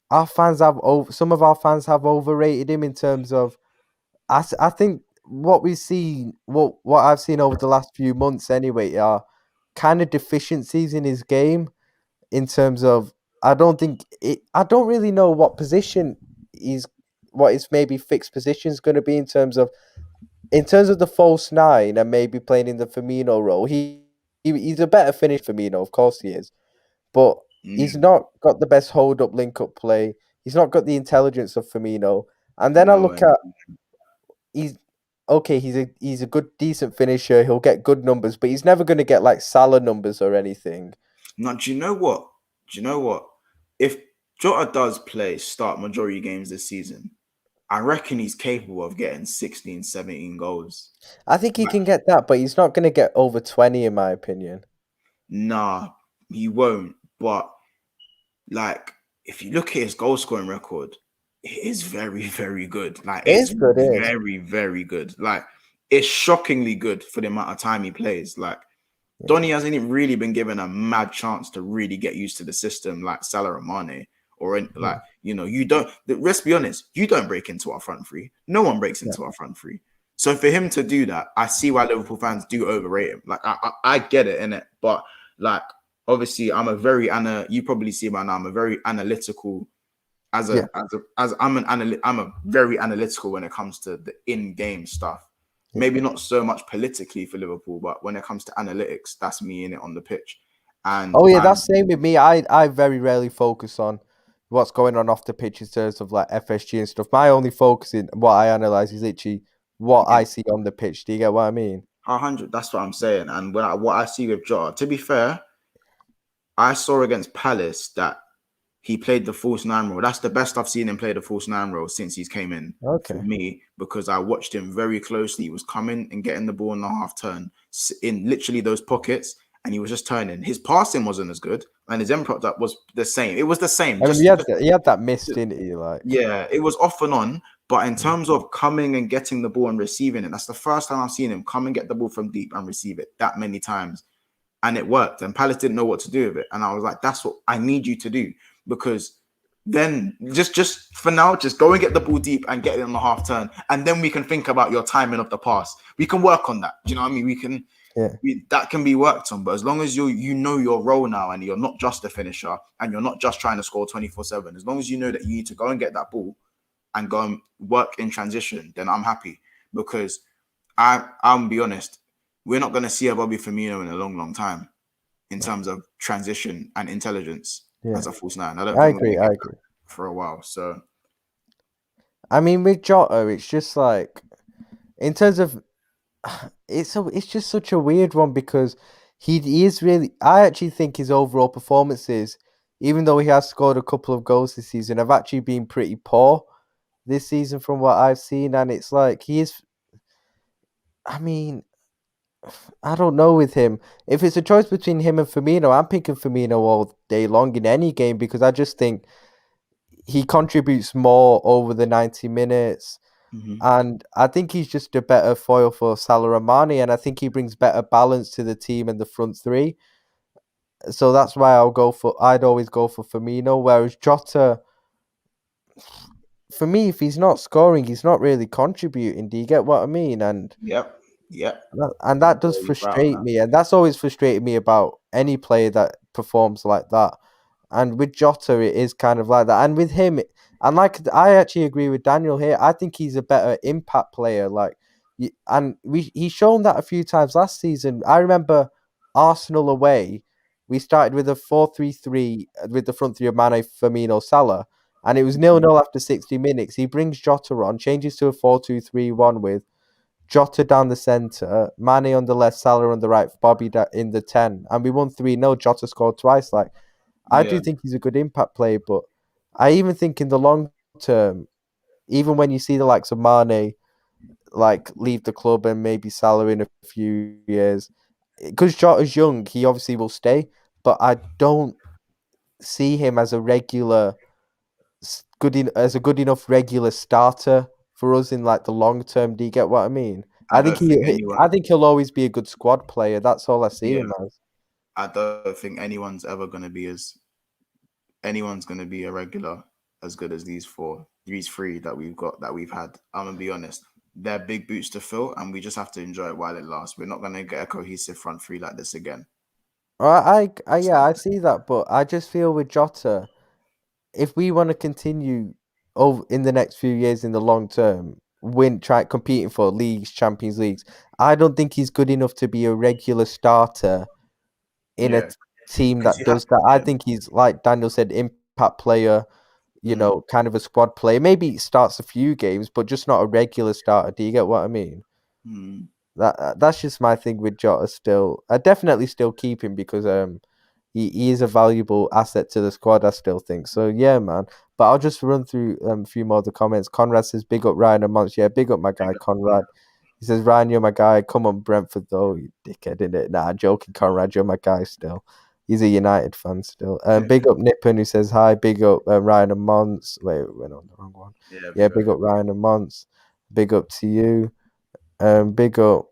some of our fans have overrated him in terms of. I think what I've seen over the last few months anyway are kind of deficiencies in his game in terms of I don't really know what position what his maybe fixed position is going to be in terms of the false 9 and maybe playing in the Firmino role. He's a better finished Firmino, of course he is. But he's not got the best hold-up, link-up play. He's not got the intelligence of Firmino. And then I look at okay, he's a good decent finisher. He'll get good numbers, but he's never going to get like Salah numbers or anything. Now, do you know what? Do you know what? If Jota does start majority games this season, I reckon he's capable of getting 16, 17 goals. I think he Like, can get that, but he's not going to get over 20 in my opinion. nah, he won't. But like, if you look at his goal scoring record, it is very, very good. Like, It it's is good, it is. very, very good. Like, it's shockingly good for the amount of time he plays. Like, Yeah. Donny hasn't even really been given a mad chance to really get used to the system like Salah and Mane. Like, you don't, let's be honest, you don't break into our front three. No one breaks into our front three. So for him to do that, I see why Liverpool fans do overrate him. Like, I get it, innit? But like, obviously, you probably see by now, I'm a very analytical I'm a very analytical when it comes to the in-game stuff. Yeah. Maybe not so much politically for Liverpool, but when it comes to analytics, that's me in it on the pitch. And Oh yeah, that's the same with me. I very rarely focus on what's going on off the pitch in terms of like FSG and stuff. My only focus in what I analyze is literally what I see on the pitch. Do you get what I mean? 100. That's what I'm saying. And what I see with Jota, to be fair, I saw against Palace that he played the false nine role. That's the best I've seen him play the false nine role since he's came in for me, because I watched him very closely. He was coming and getting the ball in the half turn in literally those pockets, and he was just turning. His passing wasn't as good, and his end product was the same. It was the same. I mean, he had that missed, didn't he? Like, yeah, it was off and on. But in terms of coming and getting the ball and receiving it, that's the first time I've seen him come and get the ball from deep and receive it that many times. And it worked. And Palace didn't know what to do with it. And I was like, that's what I need you to do. Because then just for now, just go and get the ball deep and get it on the half turn. And then we can think about your timing of the pass. We can work on that. Do you know what I mean? That can be worked on. But as long as you know your role now and you're not just a finisher and you're not just trying to score 24/7, as long as you know that you need to go and get that ball and go and work in transition, then I'm happy. Because I'm be honest, we're not going to see a Bobby Firmino in a long, long time in terms of transition and intelligence as a false nine. I agree for a while. So, I mean, with Jota, it's just like, in terms of, it's just such a weird one because he is really. I actually think his overall performances, even though he has scored a couple of goals this season, have actually been pretty poor this season from what I've seen, and it's like he is. I mean, I don't know with him. If it's a choice between him and Firmino, I'm picking Firmino all day long in any game because I just think he contributes more over the 90 minutes. And I think he's just a better foil for Salah and Mane, and I think he brings better balance to the team and the front three. So that's why I'd always go for Firmino, whereas Jota, for me, if he's not scoring, he's not really contributing. Do you get what I mean? And yep. That does frustrate me, and that's always frustrated me about any player that performs like that. And with Jota, it is kind of like that. And with him, and like I actually agree with Daniel here. I think he's a better impact player. He's shown that a few times last season. I remember Arsenal away. We started with a 4-3-3 with the front three of Mane, Firmino, Salah, and it was 0-0 after 60 minutes. He brings Jota on, changes to a 4-2-3-1 with Jota down the centre, Mane on the left, Salah on the right, Bobby in the 10, and we won 3-0. Jota scored twice. Like, I do think he's a good impact player, but I even think in the long term, even when you see the likes of Mane like leave the club and maybe Salah in a few years, because Jota's young, he obviously will stay, but I don't see him as a good enough regular starter for us in like the long term. Do you get what I mean? I think he'll always be a good squad player. That's all I see him as. I don't think anyone's going to be a regular as good as these three that we've had. I'm gonna be honest. They're big boots to fill, and we just have to enjoy it while it lasts. We're not gonna get a cohesive front three like this again. I see that, but I just feel with Jota, if we want to continue over in the next few years in the long term, try competing for leagues, Champions Leagues, I don't think he's good enough to be a regular starter in a team that does that. I think he's, like Daniel said, impact player, kind of a squad player. Maybe he starts a few games, but just not a regular starter. Do you get what I mean? That's just my thing with Jota. Still, I definitely still keep him because he is a valuable asset to the squad. I still think so. Yeah, man. But I'll just run through a few more of the comments. Conrad says, "Big up Ryan and Mons." Yeah, big up my guy Conrad. He says, "Ryan, you're my guy. Come on, Brentford though, you dickhead, innit?" Nah, joking, Conrad. You're my guy still. He's a United fan still. Big up Nippon who says hi. Big up Ryan and Mons. Wait, we went on the wrong one. Yeah, big up Ryan and Mons. Big up to you. Big up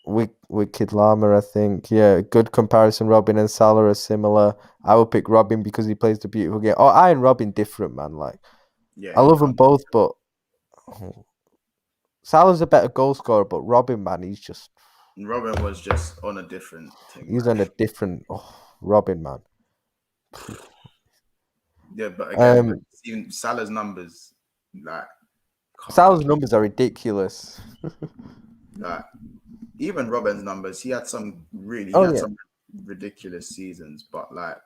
Wicked Llama, I think. Yeah, good comparison. Robin and Salah are similar. I would pick Robin because he plays the beautiful game. Oh, I and Robin different, man. Like, Yeah, I love them both, but Salah's a better goal scorer. But Robin, man, he's just Robin was just on a different thing. he's Man. on a different Robin, man. Yeah, but again, even Salah's numbers, like Salah's numbers are ridiculous. like even Robin's numbers, he had some some ridiculous seasons, but like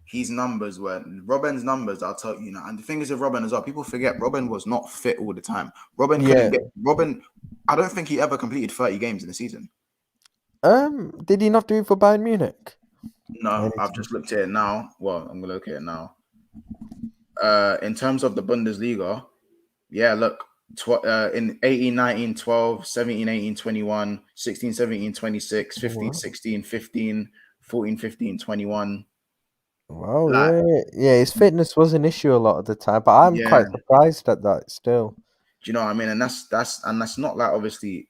his numbers were Robin's numbers, I'll tell you now. And the thing is with Robin as well, people forget Robin was not fit all the time. Robin couldn't get Robin. I don't think he ever completed 30 games in a season. Did he not do it for Bayern Munich? No, I've just looked at it now. Well, I'm gonna look at it now. In terms of the Bundesliga, yeah, look, in 18, 19, 12, 17, 18, 21, 16, 17, 26, 15, 16, 15, 14, 15, 21. Wow, like, yeah, his fitness was an issue a lot of the time, but I'm quite surprised at that still. Do you know what I mean? And that's not like obviously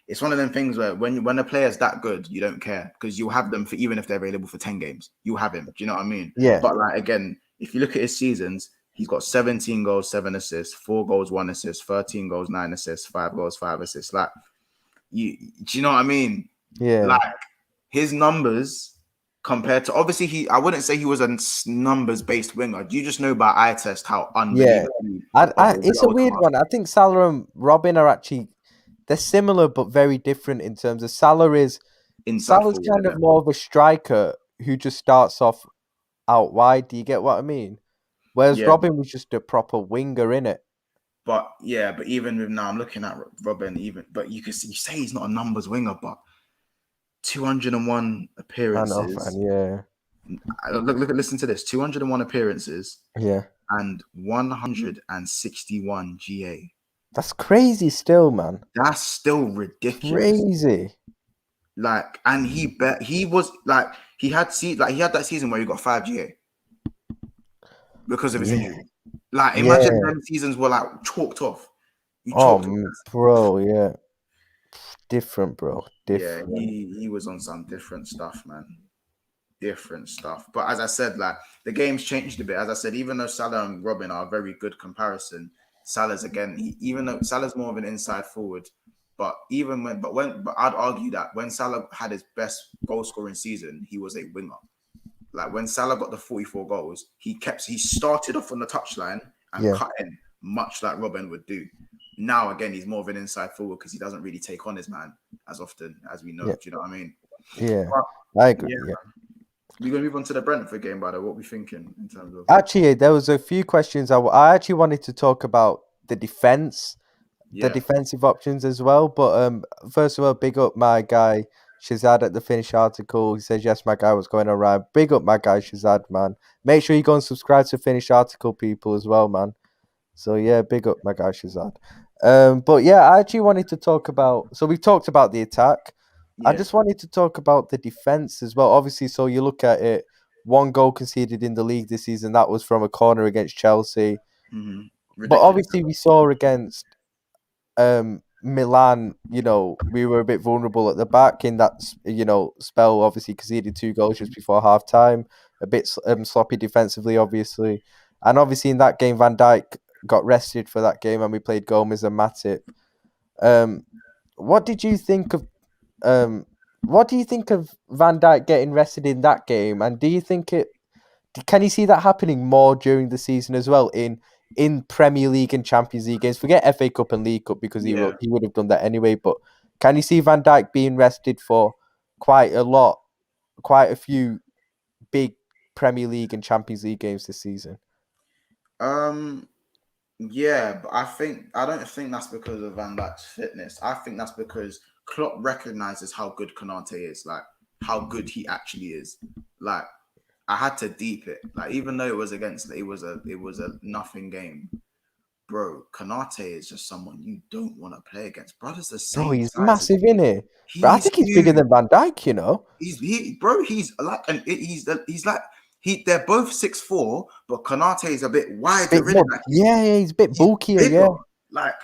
it's one of them things where when a player's that good, you don't care because you'll have them for even if they're available for 10 games, you have him. Do you know what I mean? Yeah. But like again, if you look at his seasons, he's got 17 goals, 7 assists, 4 goals, 1 assist, 13 goals, 9 assists, 5 goals, 5 assists. Like do you know what I mean? Yeah. Like his numbers compared to obviously I wouldn't say he was a numbers based winger. You just know by eye test how unbelievably. It's a weird one. I think Salah and Robin are actually they're similar but very different in terms of Salah's kind of more of a striker who just starts off out wide. Do you get what I mean? Whereas Robin was just a proper winger, innit? But even with now, I'm looking at Robin. But you say he's not a numbers winger, but 201 appearances. Listen to this: 201 appearances. Yeah, and 161 GA. That's crazy, still, man. That's still ridiculous. Crazy. Like, and he was like he had that season where he got 5 GA because of his injury. Like, imagine them seasons were like chalked off. Bro, yeah. Different, bro. Different. Yeah, he was on some different stuff, man. Different stuff. But as I said, like the game's changed a bit. As I said, even though Salah and Robin are a very good comparison, Salah's even though Salah's more of an inside forward, but I'd argue that when Salah had his best goal scoring season, he was a winger. Like when Salah got the 44 goals, he started off on the touchline and cut in, much like Robin would do. Now again, he's more of an inside forward because he doesn't really take on his man as often as we know. Do you know what I mean? Yeah, I agree. Yeah. We're going to move on to the Brentford game, by the way. What are we thinking in terms of... Actually, there was a few questions. I actually wanted to talk about the defense, the defensive options as well. But first of all, big up my guy, Shazad, at the Finish article. He says, yes, my guy, what's going on, right? Big up my guy, Shazad, man. Make sure you go and subscribe to Finish article, people, as well, man. So, yeah, big up my guy, Shazad. But, yeah, I actually wanted to talk about... So, we've talked about the attack. I just wanted to talk about the defense as well. Obviously, so you look at it, 1 goal conceded in the league this season. That was from a corner against Chelsea. Mm-hmm. But obviously, we saw against Milan, we were a bit vulnerable at the back in that, spell. Obviously, conceded 2 goals just before half time. A bit sloppy defensively, obviously. And obviously, in that game, Van Dijk got rested for that game, and we played Gomez and Matip. What did you think of Van Dijk getting rested in that game? And do you think can you see that happening more during the season as well in Premier League and Champions League games? Forget FA Cup and League Cup because he would have done that anyway. But can you see Van Dijk being rested for quite a few big Premier League and Champions League games this season? Yeah, but I don't think that's because of Van Dijk's fitness. I think that's because Klopp recognizes how good Konate is, like how good he actually is. Like I had to deep it. Like even though it was a nothing game, bro. Konate is just someone you don't want to play against. Brother's the Bro, same he's size as massive, you. isn't he? But I He's think he's bigger huge. than Van Dijk, you know. He's like they're both 6'4", but Konate is a bit wider, Bit isn't it? more, Like yeah, he's a bit he's bulkier, bigger. yeah. Like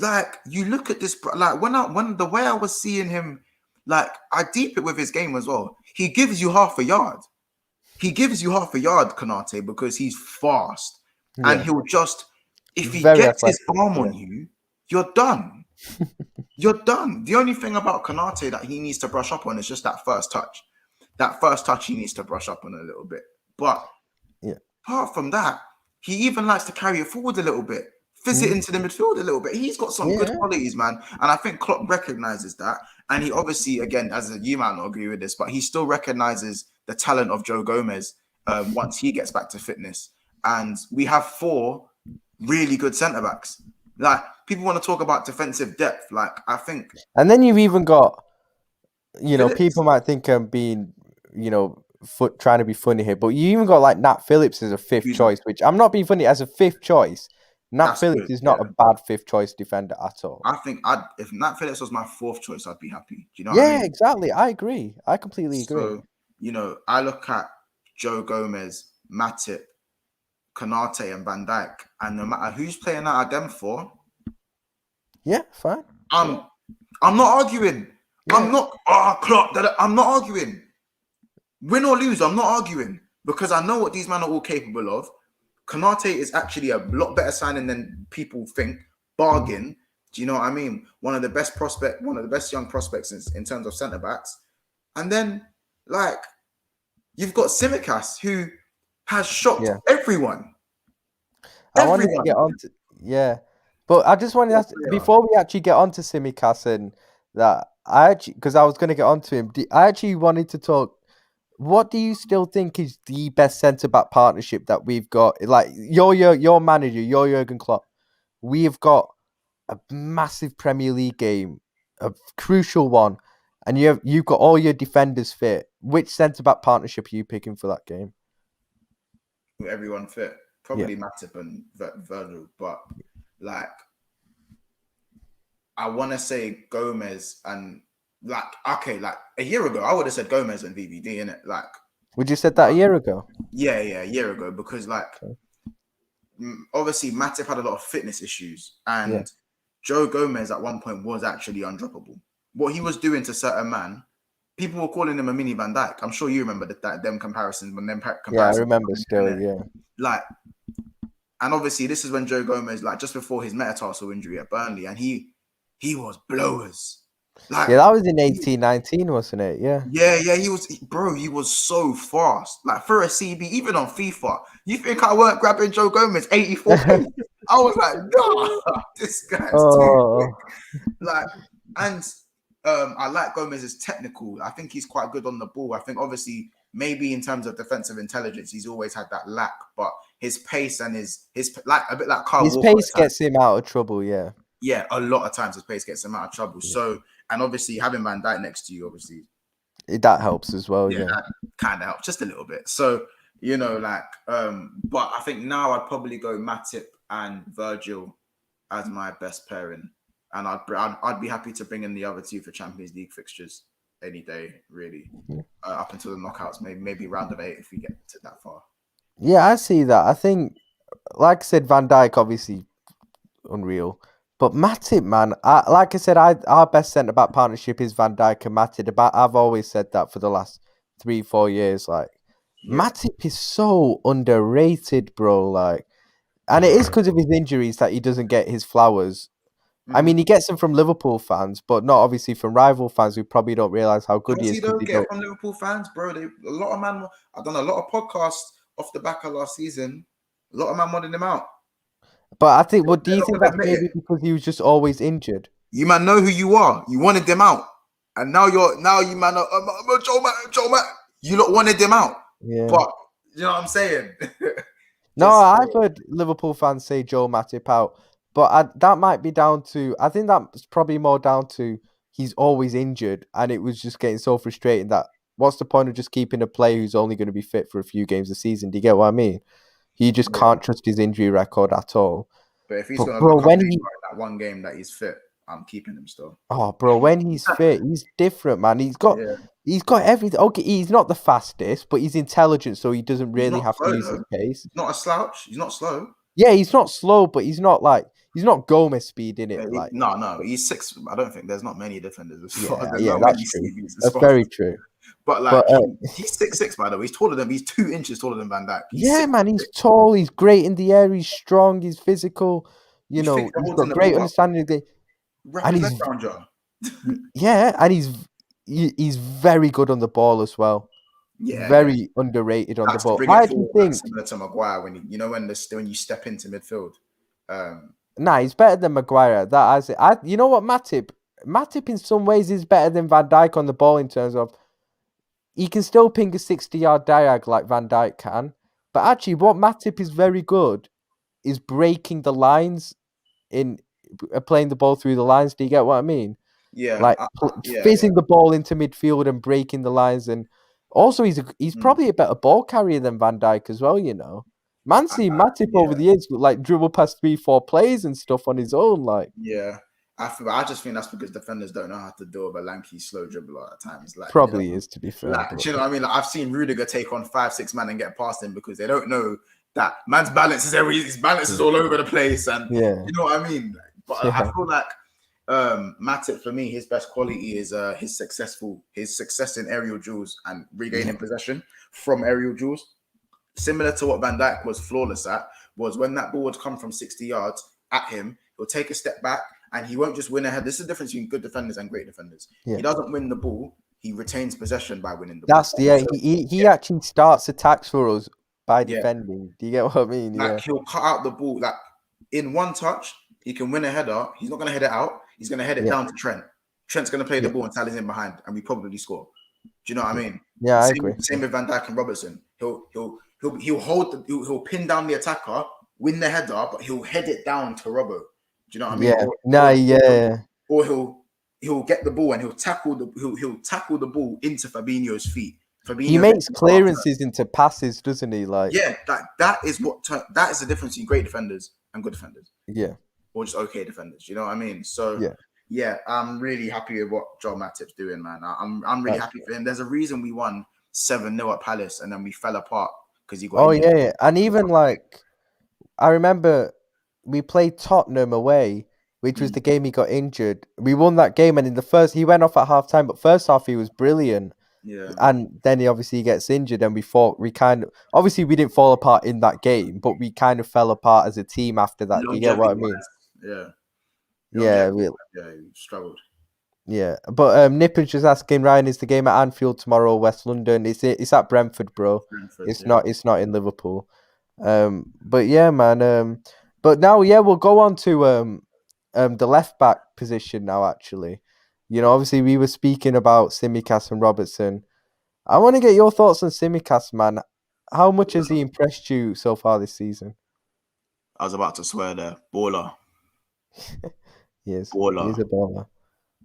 like you look at this, like when the way I was seeing him, like I deep it with his game as well. He gives you half a yard. He gives you half a yard, Konate, because he's fast and Yeah, he'll just if he's he very gets his athletic. arm Yeah, on you, you're done. You're done. The only thing about Konate that he needs to brush up on is just that first touch. That first touch he needs to brush up on a little bit. But yeah. apart from that, he even likes to carry it forward a little bit, fizz it Mm. into the midfield a little bit. He's got some good Yeah, qualities, man. And I think Klopp recognizes that. And he obviously, again, you might not agree with this, but he still recognizes the talent of Joe Gomez once he gets back to fitness. And we have 4 really good centre backs. Like people want to talk about defensive depth. Like I think and then you've even got, you know, Phillips. people might think I'm being, you know, trying to be funny here, but you even got like Nat Phillips as a fifth Who's a, choice, which I'm not being funny as a fifth choice. Nat that's Phillips good. is Yeah, not a bad fifth choice defender at all. I think if Nat Phillips was my 4th choice, I'd be happy. Do you know what I Yeah, mean? exactly. I agree. I completely agree. So, I look at Joe Gomez, Matip, Konate, and Van Dijk, and no matter who's playing out of them 4, Yeah, fine. I'm I'm not arguing. Yeah. I'm not Klopp. I'm not arguing. Win or lose, I'm not arguing because I know what these men are all capable of. Konate is actually a lot better signing than people think. Bargain. Do you know what I mean? One of the best young prospects in terms of centre backs. And then, like, you've got Simicast, who has shocked Yeah. everyone. I wanted to get on to, yeah. But I just wanted to ask, before we actually get on to Simicast and that, because I was going to get on to him, I actually wanted to talk. What do you still think is the best centre back partnership that we've got? Like your manager, your Jurgen Klopp. We've got a massive Premier League game, a crucial one, and you've got all your defenders fit. Which centre back partnership are you picking for that game? Everyone fit. Probably Matip and Virgil, but like I want to say Gomez and like a year ago I would have said Gomez and VVD in it. Like, would you said that a year ago? Yeah, a year ago because obviously Matip had a lot of fitness issues and Joe Gomez at one point was actually undroppable. What he was doing to certain man, people were calling him a mini Van Dijk. I'm sure you remember them comparisons Yeah, I remember still. Yeah, like. And obviously, this is when Joe Gomez, like just before his metatarsal injury at Burnley, and he was blowers. Like, yeah, that was in 18-19, wasn't it? Yeah. Yeah, he was so fast. Like for a CB, even on FIFA, you think I weren't grabbing Joe Gomez 84 pace? I was like, nah, this guy's too quick. Like, and I like Gomez's technical. I think he's quite good on the ball. I think obviously maybe in terms of defensive intelligence, he's always had that lack, but his pace and his like a bit like Kyle his Walker pace gets him out of trouble. Yeah. Yeah, a lot of times his pace gets him out of trouble. Yeah. So, and obviously having Van Dijk next to you, obviously that helps as well. Yeah, that kind of helps just a little bit. So, but I think now I'd probably go Matip and Virgil as my best pairing, and I'd be happy to bring in the other 2 for Champions League fixtures any day, really, up until the knockouts, maybe round of 8 if we get to that far. Yeah, I see that. I think, like I said, Van Dijk obviously unreal, but Matip, man, like I said, our best centre back partnership is Van Dijk and Matip. I've always said that for the last 3-4 years. Like, Matip is so underrated, bro. Like, and it is because of his injuries that he doesn't get his flowers. I mean, he gets them from Liverpool fans, but not obviously from rival fans who probably don't realize how good he is. Don't get from Liverpool fans, bro. A lot of man. I've done a lot of podcasts off the back of last season. A lot of man wanted him out. But I think, do you think that's maybe because he was just always injured? You man know who you are. You wanted them out, and now you man are Joe Matt. You lot wanted them out. Yeah. But you know what I'm saying. No, Just I've heard Liverpool fans say Joe Matip out, but that might be down to. I think that's probably more down to he's always injured, and it was just getting so frustrating that what's the point of just keeping a player who's only going to be fit for a few games a season? Do you get what I mean? He just yeah. can't trust his injury record at all. But if he's But gonna bro, when accommodate he that one game that he's fit, I'm keeping him still. Oh, bro, when he's fit, he's different, man. Yeah, He's got everything. Okay, he's not the fastest, but he's intelligent, so he doesn't he's really not have to slow use his though. pace. He's not a slouch. He's not slow. Yeah, he's not slow, but he's not Gomez speed in it. Like, No, he's 6. I don't think there's not many defenders as far as yeah, there's yeah, not that's many true. CVs as That's far very as. true. But like But he's 6'6", by the way. He's taller than he's 2 inches taller than Van Dijk. He's yeah, six. man, he's tall. He's great in the air. He's strong. He's physical. You think they're He's holding got the great ball up, understanding of the wrap and his leg he's around you. yeah, and he's very good on the ball as well. Yeah. Very underrated on the That's to ball. bring I it actually forward, like, think similar to Maguire when when you step into midfield. Nah, he's better than Maguire. That I say. You know what, Matip in some ways is better than Van Dijk on the ball in terms of he can still ping a 60-yard diag like Van Dijk can. But actually, what Matip is very good is breaking the lines in playing the ball through the lines. Do you get what I mean? Yeah, Like yeah. fizzing the ball into midfield and breaking the lines, and also he's probably a better ball carrier than Van Dijk as well. Man, see Matip over Yeah. the years like dribble past 3-4 plays and stuff on his own. Like, Yeah. I just think that's because defenders don't know how to deal with a lanky, slow dribbler at times. Like, probably is, to be fair. like, do you know what I mean? Like, I've seen Rudiger take on 5-6 man and get past him because they don't know that man's balance is his balance is all over the place, and Yeah. you know what I mean. But Yeah. I feel like Matip, for me, his best quality is his success in aerial duels and regaining possession from aerial duels. Similar to what Van Dijk was flawless at, was when that ball would come from 60 yards at him, he'll take a step back and he won't just win ahead. This is the difference between good defenders and great defenders. Yeah. He doesn't win the ball, he retains possession by winning the ball. That's he actually starts attacks for us by defending. Do you get what I mean? Like, he'll cut out the ball. Like, in one touch, he can win a header. He's not going to head it out. He's going to head it down to Trent. Trent's going to play the ball and Sally's in behind, and we probably score. Do you know what I mean? Yeah, I agree. Same with Van Dijk and Robertson. He'll pin down the attacker, win the header, but he'll head it down to Robbo. Do you know what I mean? Or he'll get the ball and he'll tackle the ball into Fabinho's feet. He makes clearances into passes, doesn't he? Like, yeah, that is the difference between great defenders and good defenders. Yeah, or just okay defenders. You know what I mean? So yeah, I'm really happy with what Joel Matip's doing, man. I'm really happy for him. There's a reason we won 7-0 at Palace and then we fell apart because he got. Yeah, and even like I remember we played Tottenham away, which was the game he got injured. We won that game, and in the first, he went off at half time, but first half he was brilliant. Yeah, and then he gets injured, and we obviously we didn't fall apart in that game, but we kind of fell apart as a team after that. Do you get what I mean? Yeah, he struggled. Yeah, but Nipper's just asking, Ryan, is the game at Anfield tomorrow, West London? It's at Brentford, bro. It's not in Liverpool. But yeah, man. But now, we'll go on to the left back position now. Actually, obviously we were speaking about Tsimikas and Robertson. I want to get your thoughts on Tsimikas, man. How much has he impressed you so far this season? I was about to swear there, baller. Yes, baller. He's a baller.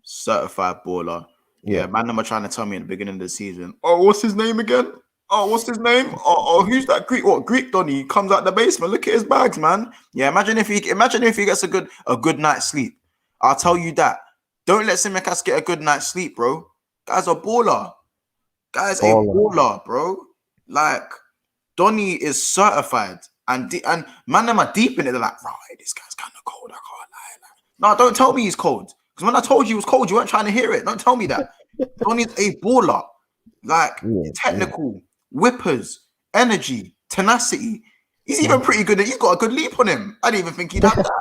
Certified baller. Yeah, man, them are trying to tell me at the beginning of the season, oh, what's his name again? Oh, what's his name? Oh, who's that Greek? What Greek Donny comes out the basement? Look at his bags, man. Yeah, imagine if he gets a good night's sleep. I'll tell you that. Don't let Tsimikas get a good night's sleep, bro. Guy's a baller. Guy's a baller, bro. Like, Donny is certified, and man, them are deep in it. They're like, right, this guy's kind of cold. I can't lie. No, don't tell me he's cold. Because when I told you he was cold, you weren't trying to hear it. Don't tell me that. Donny's a baller. Like, technical, whippers, energy, tenacity. He's even pretty good. He's got a good leap on him. I didn't even think he'd have that.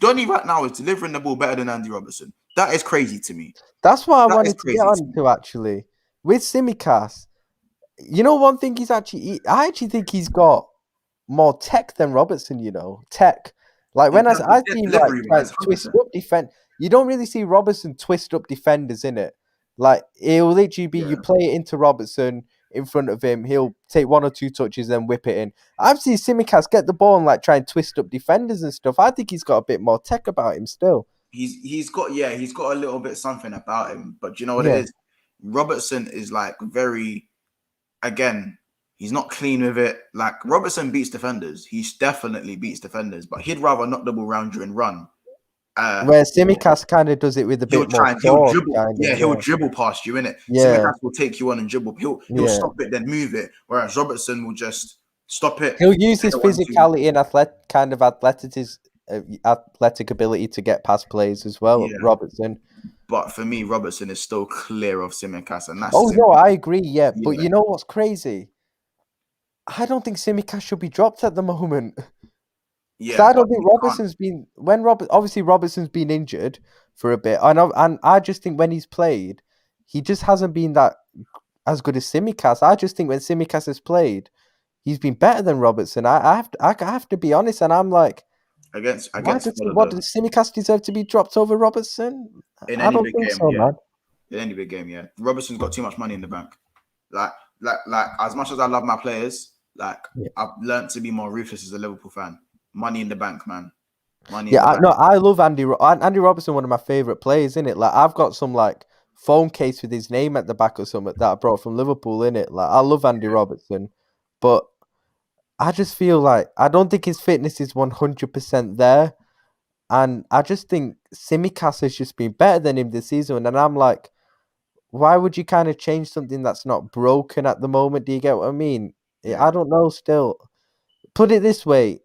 Donny right now is delivering the ball better than Andy Robertson. That is crazy to me. That's what I wanted to get on to, actually. With Tsimikas, one thing I actually think he's got more tech than Robertson, tech. Like, when I see him like twist up defend, you don't really see Robertson twist up defenders in it. Like, it'll literally be you play it into Robertson, in front of him. He'll take 1 or 2 touches and whip it in. I've seen Tsimikas get the ball and like try and twist up defenders and stuff. I think he's got a bit more tech about him still. He's got a little bit something about him. But do you know what Yeah. it is? Robertson is like very, again, he's not clean with it. Like Robertson beats defenders. He definitely beats defenders, but he'd rather knock the ball around you and run. Where Tsimikas kind of does it with a bit more he'll force. dribble, he'll dribble past you, innit? Yeah. Tsimikas will take you on and dribble. He'll stop it, then move it. Whereas Robertson will just stop it. He'll use his physicality and athletic ability to get past players as well. Yeah. Robertson. But for me, Robertson is still clear of Tsimikas, and that's. Oh no, I agree. Yeah, but you know what's crazy? I don't think Tsimikas should be dropped at the moment. Yeah, I don't think Robertson's been obviously Robertson's been injured for a bit, and I just think when he's played, he just hasn't been that as good as Tsimikas. I just think when Tsimikas has played, he's been better than Robertson. I have to be honest, and I'm like, against does Tsimikas deserve to be dropped over Robertson? I don't think so, man. In any big game, yeah. Robertson's got too much money in the bank. Like as much as I love my players, I've learned to be more ruthless as a Liverpool fan. Money in the bank, man. I love Andy Robertson, one of my favourite players, isn't it? Like I've got some like phone case with his name at the back or something that I brought from Liverpool, in it. Like I love Andy Robertson, but I just feel like I don't think his fitness is 100% there, and I just think Tsimikas has just been better than him this season. And I'm like, why would you kind of change something that's not broken at the moment? Do you get what I mean? I don't know. Still, put it this way.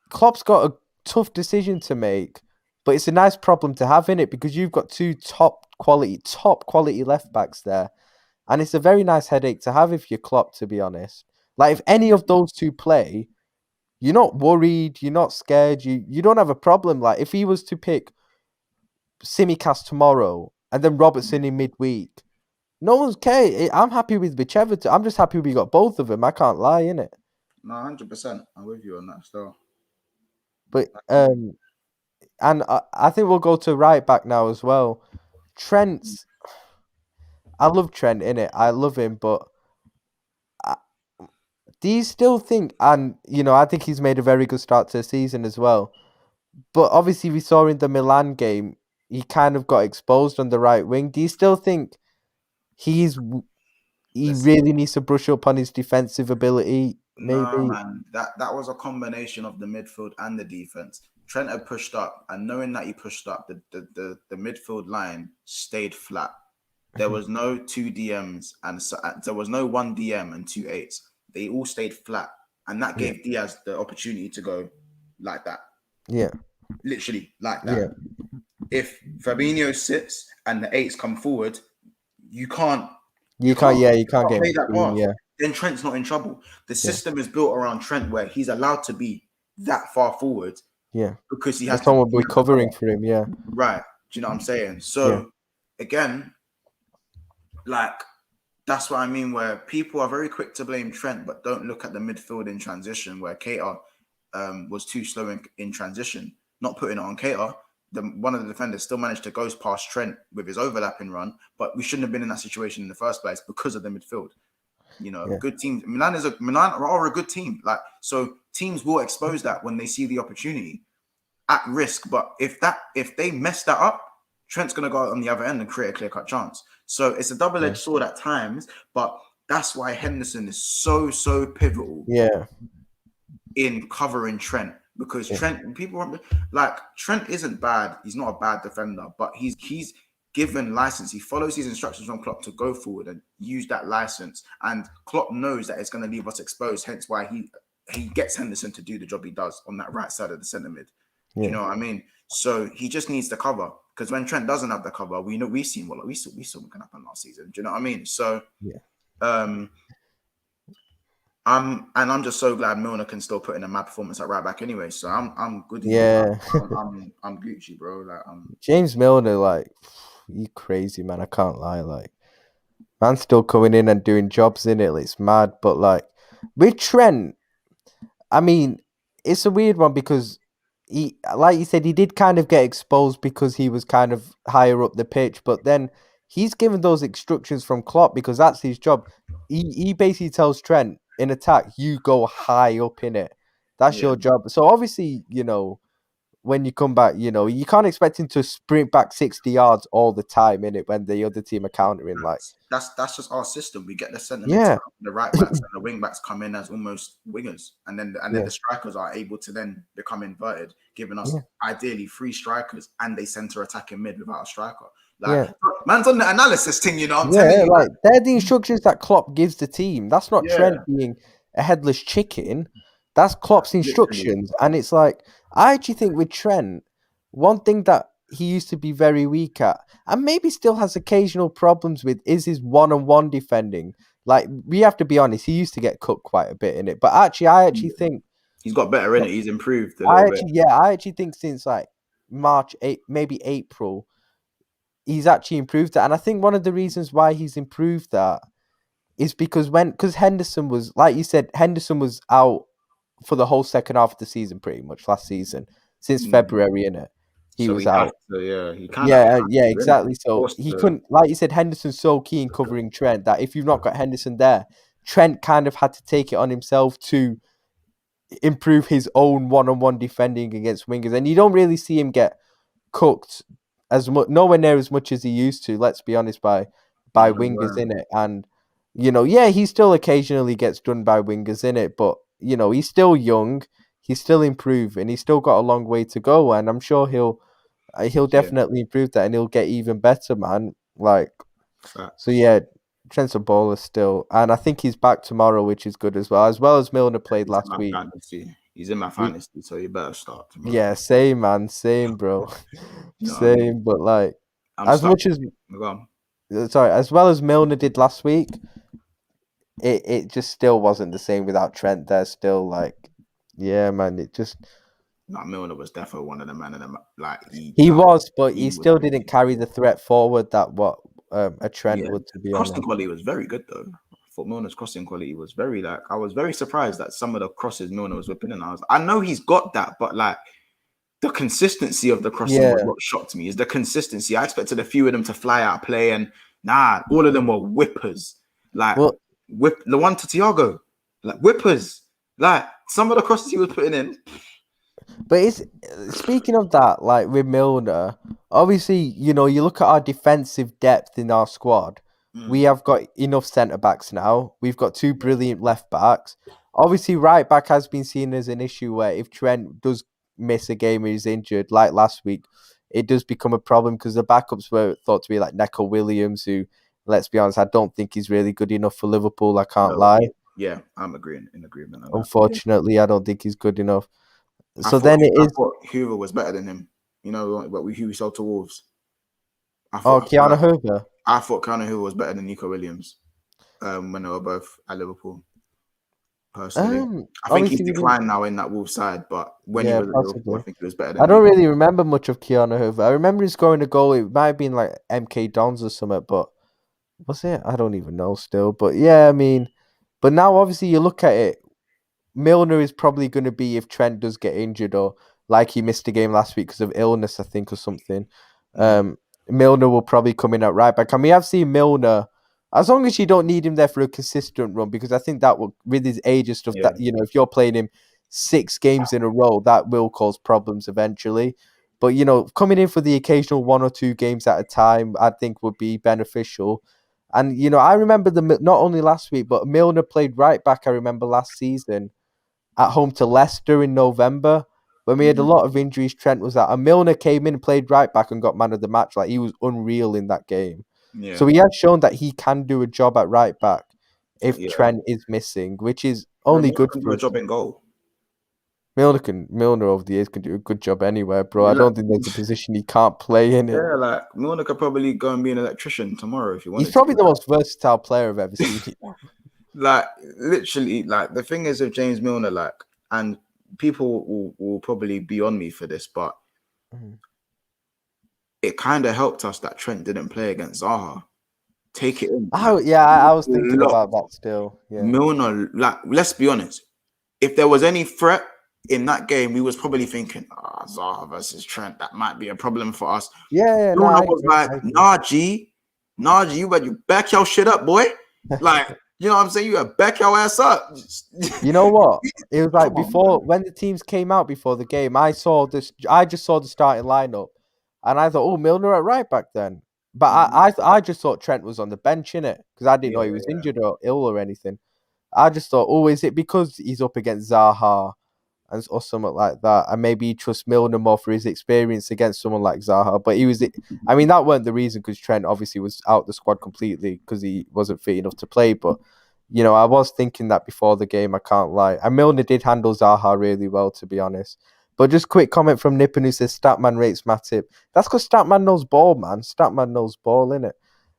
Klopp's got a tough decision to make, but it's a nice problem to have in it because you've got 2 top quality left backs there, and it's a very nice headache to have if you're Klopp, to be honest. Like if any of those 2 play, you're not worried, you're not scared, you don't have a problem. Like if he was to pick Tsimikas tomorrow and then Robertson in midweek, no one's care. I'm happy with whichever. I'm just happy we got both of them. I can't lie, innit? No, 100%. I'm with you on that still. But and I think we'll go to right back now as well. Trent's. I love Trent, innit? I love him, but do you still think? And I think he's made a very good start to the season as well. But obviously, we saw in the Milan game, he kind of got exposed on the right wing. Do you still think he really needs to brush up on his defensive ability? Maybe? No, man. That was a combination of the midfield and the defense. Trent had pushed up, and knowing that he pushed up, the midfield line stayed flat. There was no 2 DMs, and there was no 1 DM and 2 8s. They all stayed flat, and that gave Diaz the opportunity to go like that. Yeah, literally like that. Yeah. If Fabinho sits and the 8s come forward, you can't get that pass. Yeah. Then Trent's not in trouble. The system is built around Trent where he's allowed to be that far forward. Yeah. Because he has someone be covering for him, yeah. Right. Do you know what I'm saying? So again, like that's what I mean, where people are very quick to blame Trent, but don't look at the midfield in transition where Keita was too slow in transition. Not putting it on Keita. One of the defenders still managed to go past Trent with his overlapping run, but we shouldn't have been in that situation in the first place because of the midfield. Good teams. Milan are a good team. Like, so teams will expose that when they see the opportunity at risk. But if they mess that up, Trent's gonna go out on the other end and create a clear-cut chance. So it's a double-edged sword at times, but that's why Henderson is so pivotal. Yeah. In covering Trent. Because Trent, people like Trent isn't bad. He's not a bad defender, but he's given license. He follows his instructions from Klopp to go forward and use that license. And Klopp knows that it's going to leave us exposed. Hence why he gets Henderson to do the job he does on that right side of the centre mid. Yeah. You know what I mean? So he just needs the cover. Because when Trent doesn't have the cover, we know we saw what can happen last season. Do you know what I mean? So I'm just so glad Milner can still put in a mad performance at right back anyway. So I'm good. Yeah, I'm Gucci, bro. Like James Milner, like you crazy man. I can't lie. Like man's still coming in and doing jobs in it. It's mad. But like with Trent, I mean, it's a weird one because he, like you said, he did kind of get exposed because he was kind of higher up the pitch. But then he's given those instructions from Klopp because that's his job. he basically tells Trent in attack, you go high up in it. That's Yeah. your job. So obviously, when you come back, you can't expect him to sprint back 60 yards all the time in it when the other team are countering. Like, That's just our system. We get the centre mids, yeah, the right backs, and the wing backs come in as almost wingers, and then yeah, the strikers are able to then become inverted, giving us yeah, ideally 3 strikers and a centre attacking mid without a striker. Like, yeah. man's on the analysis thing, you know. I'm telling Yeah, you, like they're the instructions that Klopp gives the team. That's not yeah, Trent being a headless chicken. That's Klopp's literally, instructions. And it's like, I actually think with Trent, one thing that he used to be very weak at, and maybe still has occasional problems with, is his one-on-one defending. Like, we have to be honest, he used to get cooked quite a bit in it. But actually, I actually think, he's got better in it. He's improved a little bit. I actually think since like March, maybe April, he's actually improved that. And I think one of the reasons why he's improved that is because Henderson was, like you said, Henderson was out for the whole second half of the season, pretty much last season, since February, innit? He So was he has out. to, yeah, he kind of, Yeah, really exactly. So forced he to. couldn't, like you said, Henderson's so keen covering Trent that if you've not got Henderson there, Trent kind of had to take it on himself to improve his own one-on-one defending against wingers, and you don't really see him get cooked as much, nowhere near as much as he used to. Let's be honest, by wingers in it, and yeah, he still occasionally gets done by wingers in it, but he's still young, he's still improving, he's still got a long way to go, and I'm sure he'll Yeah, definitely improve that, and he'll get even better, man. Like, so facts. yeah. Trent's a baller still, and I think he's back tomorrow, which is good as well as Milner played He's in last my week. fantasy. He's in my fantasy, so you better start tomorrow. Yeah, same man, same bro, You know what I mean? same. But like, I'm as stuck. much as Go on. sorry, as well as Milner did last week, it just still wasn't the same without Trent there. Still, like, yeah, man, it just No, Milner was definitely one of the men of them. Like he was, but he he was still didn't carry the ridiculous. threat forward that what a Trent Yeah, would, to be crossing honest. quality was very good though. I thought Milner's crossing quality was very like I was very surprised that some of the crosses Milner was whipping in. I know he's got that, but like the consistency of the crossing was Yeah, what shocked me. Is the consistency. I expected a few of them to fly out play, and nah, all of them were whippers. Like well, whip the one to Thiago, like whippers. Like some of the crosses he was putting in. but it's speaking of that, like with Milner, obviously, you look at our defensive depth in our squad. We have got enough centre backs now. We've got 2 brilliant left backs. Obviously, right back has been seen as an issue where if Trent does miss a game or he's injured, like last week, it does become a problem because the backups were thought to be like Neco Williams, who, let's be honest, I don't think he's really good enough for Liverpool. I can't No, lie. yeah, I'm agreeing in agreement on that. Unfortunately, I don't think he's good enough. I So thought then it I is. thought Hoover was better than him. You know, but who we sold to Wolves. I Oh, thought Keanu Hoover. I thought Connor Hoover was better than Nico Williams. When they were both at Liverpool. Personally, I think he's Obviously we didn't. declined now in that Wolves side, but when he Yeah, was at Liverpool, I possibly. think he was better I than don't Nico. really remember much of Keanu Hoover. I remember him scoring a goal. It might have been like MK Dons or something, but was it? I don't even know still. But yeah, I mean, but now obviously you look at it, Milner is probably going to be if Trent does get injured or like he missed a game last week because of illness, I think, or something. Um, Milner will probably come in at right back. And we have seen Milner, as long as you don't need him there for a consistent run, because I think that will, with his age and stuff, Yeah, that if you're playing him 6 games in a row, that will cause problems eventually. But coming in for the occasional 1 or 2 games at a time, I think would be beneficial. And I remember not only last week, but Milner played right back. I remember last season at home to Leicester in November when we had a lot of injuries. Trent was out, and Milner came in and played right back and got man of the match. Like, he was unreal in that game. yeah, So he has shown that he can do a job at right back if yeah. Trent is missing, which is Bro, only Milner good can do for a us. job in goal. Milner over the years can do a good job anywhere, bro. I Like, don't think there's a position he can't play in it. yeah, like Milner could probably go and be an electrician tomorrow if he He's wanted to. probably the most versatile player I've ever seen. Like literally, like the thing is with James Milner, like, and people will probably be on me for this, but it kind of helped us that Trent didn't play against Zaha. Take it in. Oh yeah, I was thinking about that still. Yeah, Milner, like, let's be honest. If there was any threat in that game, we was probably thinking, Zaha versus Trent, that might be a problem for us. yeah. No, Milner I was agree. like, nah, G, you better back your shit up, boy. Like, You know what I'm saying? You gotta back your ass up. You know what? It was like Come on, before, man. when the teams came out before the game, I saw this. I just saw the starting lineup, and I thought, oh, Milner at right back then. But Mhm. I just thought Trent was on the bench in it because I didn't know Yeah, he was yeah. injured or ill or anything. I just thought, oh, is it because he's up against Zaha or something like that? And maybe he trusts Milner more for his experience against someone like Zaha. But he was, I mean, that weren't the reason because Trent obviously was out the squad completely because he wasn't fit enough to play. But I was thinking that before the game. I can't lie. And Milner did handle Zaha really well, to be honest. But just quick comment from Nippon who says Statman rates Matip. That's because Statman knows ball, man. Statman knows ball, innit?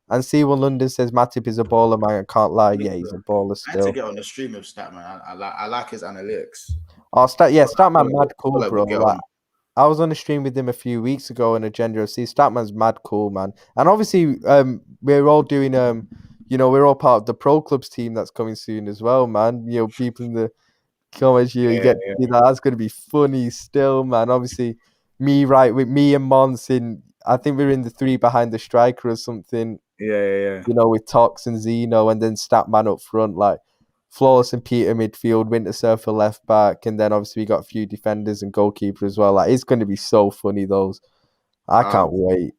And C1 London says Matip is a baller, man. I can't lie. Yeah, he's a baller I had to still. get on the stream of Statman. I like his analytics. Oh, Statman I mad feel cool, like we bro. get Like on. I was on a stream with him a few weeks ago in Agenda FC. Statman's mad cool, man. And obviously, we're all doing we're all part of the pro clubs team that's coming soon as well, man. People in the comments, you Yeah, get to see that. That's gonna be funny still, man. Obviously, with me and Mons in. I think we're in the three behind the striker or something. yeah. With Tox and Zeno, and then Statman up front, like Flawless and Peter midfield, Winter Surfer left back, and then obviously we got a few defenders and goalkeeper as well. Like it's going to be so funny. Those I can't wait.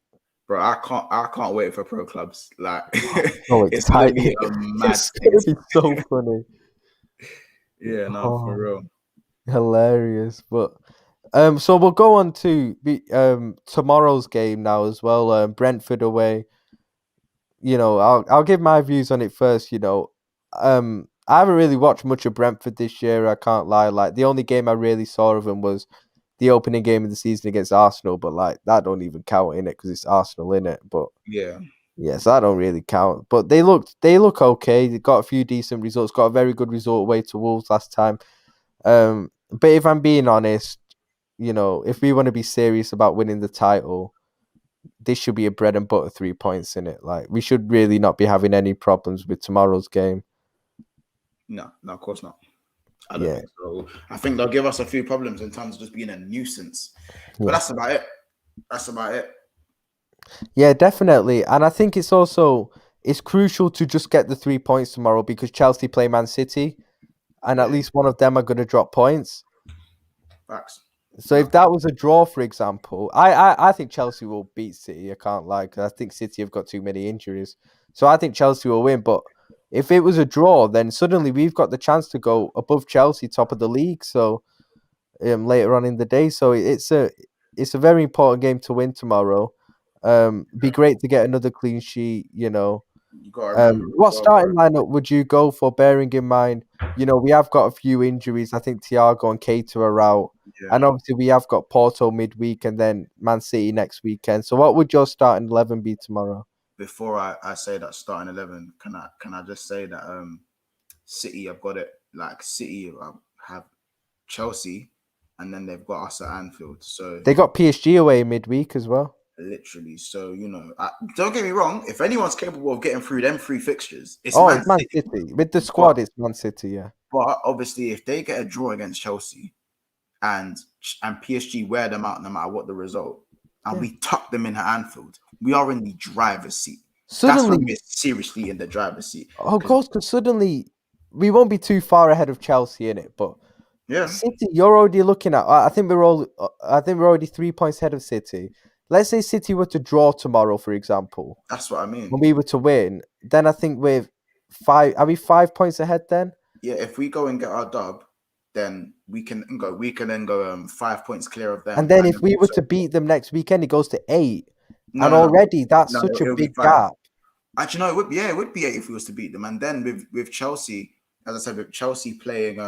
Bro, I can't wait for pro clubs. Like So it's gonna be exciting! a mad It's thing. going to be so funny. Yeah, no, for Oh, real. hilarious! But so we'll go on to tomorrow's game now as well. Brentford away. I'll give my views on it first. I haven't really watched much of Brentford this year. I can't lie. Like the only game I really saw of them was the opening game of the season against Arsenal, but like that don't even count in it because it's Arsenal in it. But Yeah. yes, that don't really count. But they look okay. They got a few decent results. Got a very good result away to Wolves last time. But if I'm being honest, if we want to be serious about winning the title, this should be a bread and butter 3 points in it. Like we should really not be having any problems with tomorrow's game. No, of course not. I don't Yeah, think so. I think they'll give us a few problems in terms of just being a nuisance. But yeah, that's about it. That's about it. yeah, definitely. And I think it's crucial to just get the 3 points tomorrow because Chelsea play Man City, and at Yeah, least one of them are going to drop points. facts. So No. if that was a draw, for example, I think Chelsea will beat City. I can't lie because I think City have got too many injuries. So I think Chelsea will win. But if it was a draw, then suddenly we've got the chance to go above Chelsea, top of the league. So later on in the day, so it's a very important game to win tomorrow. Be great to get another clean sheet. You gotta remember as What well, bro. starting lineup would you go for? Bearing in mind, we have got a few injuries. I think Thiago and Keita are out. Yeah. And obviously, we have got Porto midweek and then Man City next weekend. So, what would your starting 11 be tomorrow? Before I say that starting 11, can I just say that City, I've got it. Like City have Chelsea, and then they've got us at Anfield. So They got PSG away midweek as well. literally, don't get me wrong. If anyone's capable of getting through them three fixtures, it's Oh, Man it's Man City. City. With the But squad, it's Man City, yeah. but obviously, if they get a draw against Chelsea and PSG wear them out no matter what the result, and Yeah. we tuck them in at Anfield, we are in the driver's seat. That's when Suddenly, we're seriously in the driver's seat. of course, because suddenly we won't be too far ahead of Chelsea in it, but Yeah, City, you're already looking at. I think we're already 3 points ahead of City. Let's say City were to draw tomorrow, for example, that's what I mean. and we were to win. Then I think we're five. Are we 5 points ahead then? Yeah, if we go and get our dub, then we can go. We can then go 5 points clear of them. And then And if then we were also, to beat them next weekend, it goes to 8. no, And no, no, already that's no, such a it'll be big 5. gap. Actually, no, it would be 8 if we was to beat them. And then with Chelsea, as I said, with Chelsea playing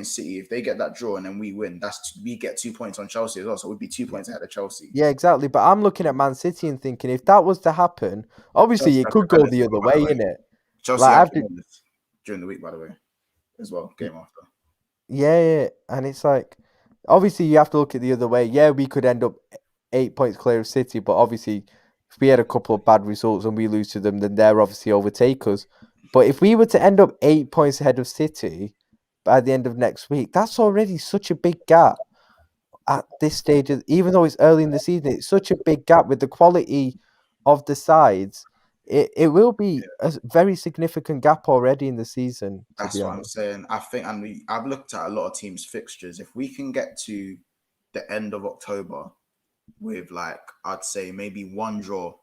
City, if they get that draw and then we win, we get 2 points on Chelsea as well. So it would be 2 points ahead of Chelsea. Yeah, exactly. But I'm looking at Man City and thinking if that was to happen, obviously Chelsea it have could go tremendous the as other well, by the way, way. innit? Chelsea Like have I've tremendous during the week, by the way, as well. Game after. Yeah, and it's like obviously you have to look at the other way. Yeah, we could end up 8 points clear of City, but obviously if we had a couple of bad results and we lose to them, then they're obviously overtake us. But if we were to end up 8 points ahead of City by the end of next week, that's already such a big gap at this stage. Even though it's early in the season, it's such a big gap with the quality of the sides. it will be a very significant gap already in the season. That's what I'm saying. I think, and I've looked at a lot of teams' fixtures. If we can get to the end of October with, like, I'd say maybe one draw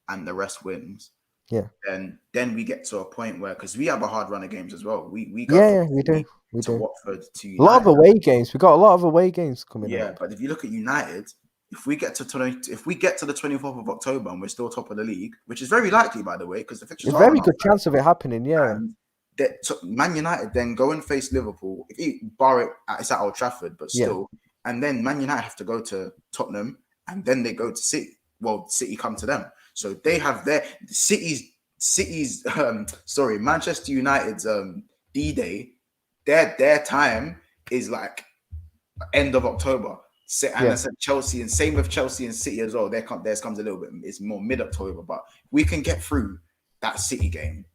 and the rest wins, then we get to a point where, because we have a hard run of games as well. We go from we do. We to do. Watford to A lot of United. away games. We've got a lot of away games coming up. Yeah, but if you look at United, if we get to the 24th of October and we're still top of the league, which is very likely, by the way, because the fixtures There's a are very on good our chance of it happening. Yeah. And Man United then go and face Liverpool. If you bar it, it's at Old Trafford, but still. And then Man United have to go to Tottenham, and then they go to City. Well, City come to them, so they have their Manchester United's D-Day. Their time is like end of October. And I said Chelsea, and same with Chelsea and City as well. Theirs comes a little bit. It's more mid-October, but we can get through that City game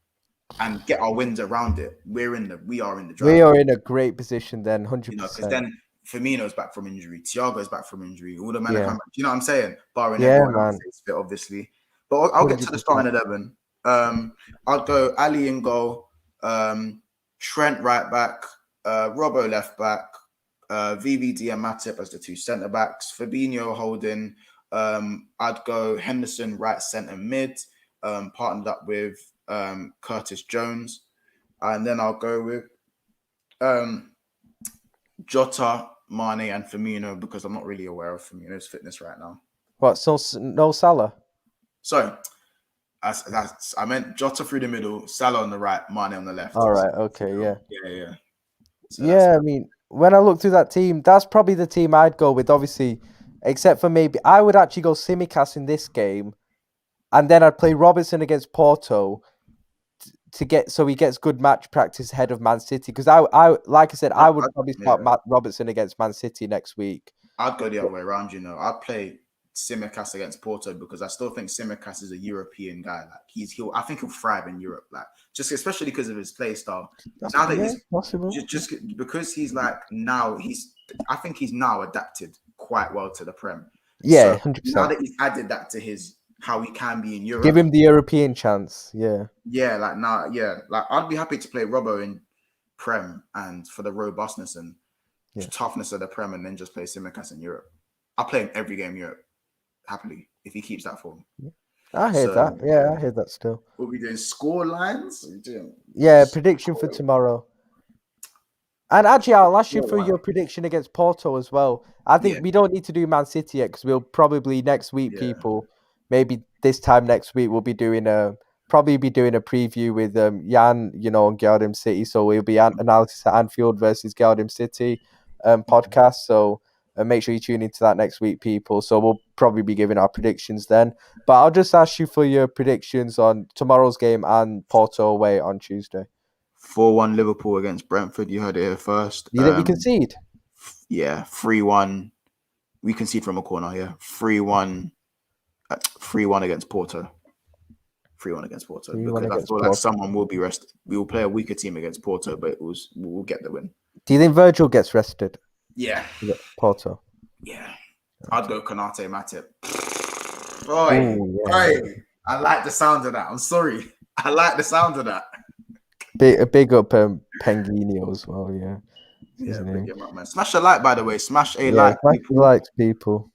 and get our wins around it. We are in the draft. We are in a great position then, 100%. Because then Firmino's back from injury, Thiago's back from injury, all the men are coming back. You know what I'm saying? Barring everyone else is fit, obviously. But I'll get to the starting 11. I'll go Ali in goal, Trent right back, Robbo left back, VVD and Matip as the two centre backs, Fabinho holding. I'd go Henderson right centre mid, partnered up with Curtis Jones, and then I'll go with Jota, Mane, and Firmino, because I'm not really aware of Firmino's fitness right now. What? So no Salah? Sorry, I meant Jota through the middle, Salah on the right, Mane on the left. All right. Okay. Yeah. So I mean, when I look through that team, that's probably the team I'd go with. Obviously, except for maybe I would actually go Tsimikas in this game, and then I'd play Robertson against Porto so he gets good match practice ahead of Man City. Because I like I said, I would probably start Robertson against Man City next week. I'd go the other way around. I'd play Tsimikas against Porto, because I still think Tsimikas is a European guy. Like I think he'll thrive in Europe. Like, just especially because of his play style. Now that he's possible, just because he's like I think he's now adapted quite well to the Prem. Yeah, 100%. Now that he's added that to how he can be in Europe, give him the European chance. Yeah. Like I'd be happy to play Robbo in Prem and for the robustness and toughness of the Prem, and then just play Tsimikas in Europe. I'll play him every game in Europe happily if he keeps that form. I hear that. Yeah, I hear that still. We'll be doing score lines. Prediction for tomorrow. And actually, I'll ask you for your prediction against Porto as well. I think we don't need to do Man City yet, because we'll probably next week, people, maybe this time next week, we'll be doing a preview with Jan, on Geldim City. So we'll be analysis at Anfield versus Geldim City podcast. So make sure you tune into that next week, people. So we'll probably be giving our predictions then. But I'll just ask you for your predictions on tomorrow's game and Porto away on Tuesday. 4-1 Liverpool against Brentford. You heard it here first. Do you think we concede? Yeah, 3-1. We concede from a corner, yeah. 3-1 against Porto. 3-1 against Porto. Because I feel like someone will be rested. We will play a weaker team against Porto, but we'll get the win. Do you think Virgil gets rested? Yeah. Porto. Yeah. I'd go Konate Matip. I like the sound of that. I'm sorry. I like the sound of that. Big up Penguinho as well, yeah. Big him up, man. Smash a like, by the way. Smash a like. Smash the likes, people.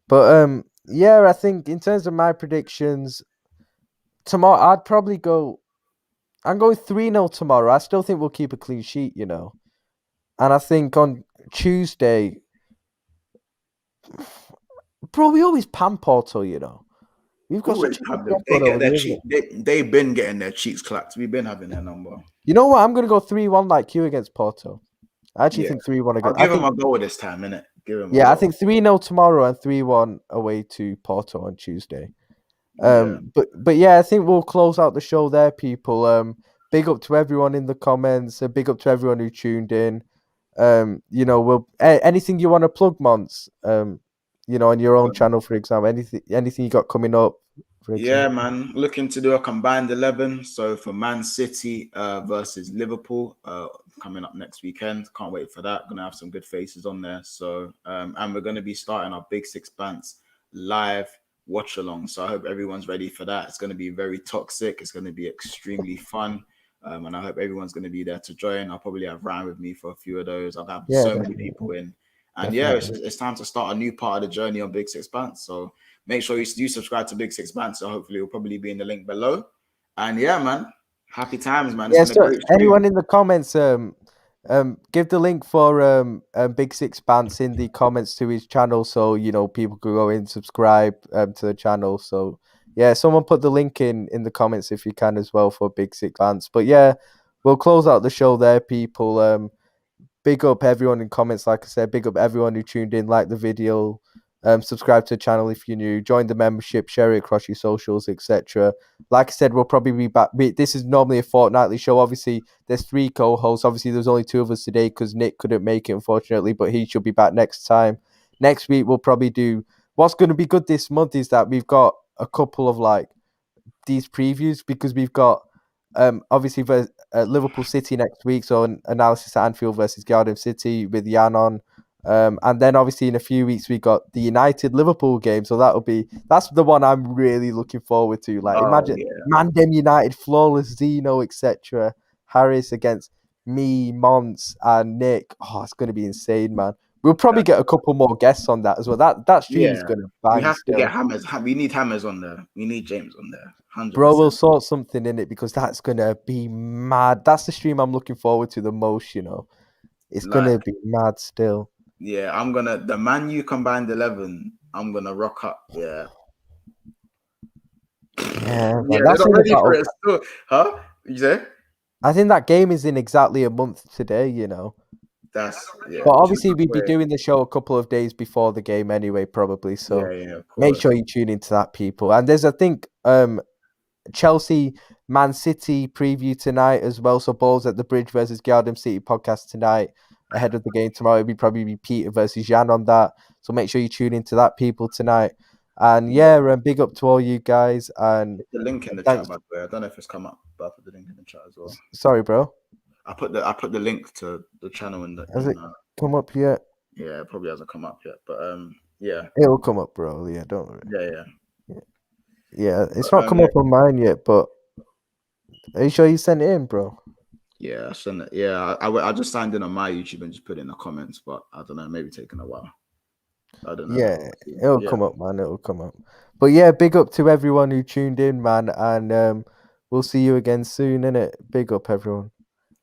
But I think in terms of my predictions, tomorrow I'd probably go. I'm going 3-0 tomorrow. I still think we'll keep a clean sheet, And I think on Tuesday, bro, we always pan Porto, We've got they've been getting their cheeks clapped. We've been having their number. You know what? I'm going to go 3-1 like you against Porto. I actually think 3-1 against. I'll give him a goal this time, innit? I think 3-0 tomorrow and 3-1 away to Porto on Tuesday. But I think we'll close out the show there, people. Big up to everyone in the comments. Big up to everyone who tuned in. We'll anything you want to plug, Mons. On your own channel, for example. Anything you got coming up? Yeah, man. Looking to do a combined 11. So for Man City versus Liverpool, coming up next weekend. Can't wait for that. Gonna have some good faces on there. So and we're gonna be starting our Big Six Bants live watch along. So I hope everyone's ready for that. It's going to be very toxic. It's going to be extremely fun. And I hope everyone's going to be there to join. I'll probably have Ryan with me for a few of those. I'll have Yeah, so many definitely. people in. And Definitely. it's time to start a new part of the journey on Big Six Bands. So make sure you do subscribe to Big Six Bands. So hopefully it'll probably be in the link below. And yeah, man, happy times, man. It's Yeah, been a so great stream. anyone in the comments, give the link for Big Six Bants in the comments to his channel, so people can go in, subscribe to the channel. So yeah, someone put the link in the comments if you can as well for Big Six Bants. But yeah, we'll close out the show there, people. Big up everyone in comments, like I said. Big up everyone who tuned in, like the video, subscribe to the channel if you're new, join the membership, share it across your socials, etc. Like I said, we'll probably be back. This is normally a fortnightly show. Obviously, there's 3 co-hosts. Obviously, there's only 2 of us today because Nick couldn't make it, unfortunately, but he should be back next time. Next week, we'll probably do. What's going to be good this month is that we've got a couple of these previews, because we've got obviously Liverpool City next week, so an analysis at Anfield versus Garden City with Jan on. And then obviously in a few weeks we got the United Liverpool game, so that's the one I'm really looking forward to. Like, imagine Mandem United, flawless Zeno, etc. Harris against me, Mons, and Nick. Oh, it's going to be insane, man. We'll probably get a couple more guests on that as well. That stream is going to bang. We have still. to get Hammers. We need Hammers on there. We need James on there. 100%. Bro, we'll sort something in it, because that's gonna be mad. That's the stream I'm looking forward to the most. It's gonna be mad still. Yeah, I'm gonna the Man U combined 11. I'm gonna rock up. Yeah. Yeah, Yeah, that's they're not ready for it still. Huh? You say? I think that game is in exactly a month today. That's But obviously we'd be doing the show a couple of days before the game anyway, probably. So make sure you tune into that, people. And there's, I think, Chelsea Man City preview tonight as well. So Balls at the Bridge versus Garden City podcast tonight ahead of the game tomorrow. It'll probably be Peter versus Jan on that. So make sure you tune into that, people, tonight. And big up to all you guys. And the link in the chat, by the way. I don't know if it's come up, but I put the link in the chat as well. Sorry, bro. I put the link to the channel in the. Has it come up yet? Yeah, it probably hasn't come up yet, but yeah, it'll come up, bro. Yeah, don't worry. Yeah. It's not come up on mine yet, but are you sure you sent it in, bro? Yeah, I sent it. Yeah, I just signed in on my YouTube and just put it in the comments, but I don't know, maybe taking a while. I don't know. Yeah, it'll come up, man. It'll come up. But yeah, big up to everyone who tuned in, man, and we'll see you again soon, innit? Big up, everyone.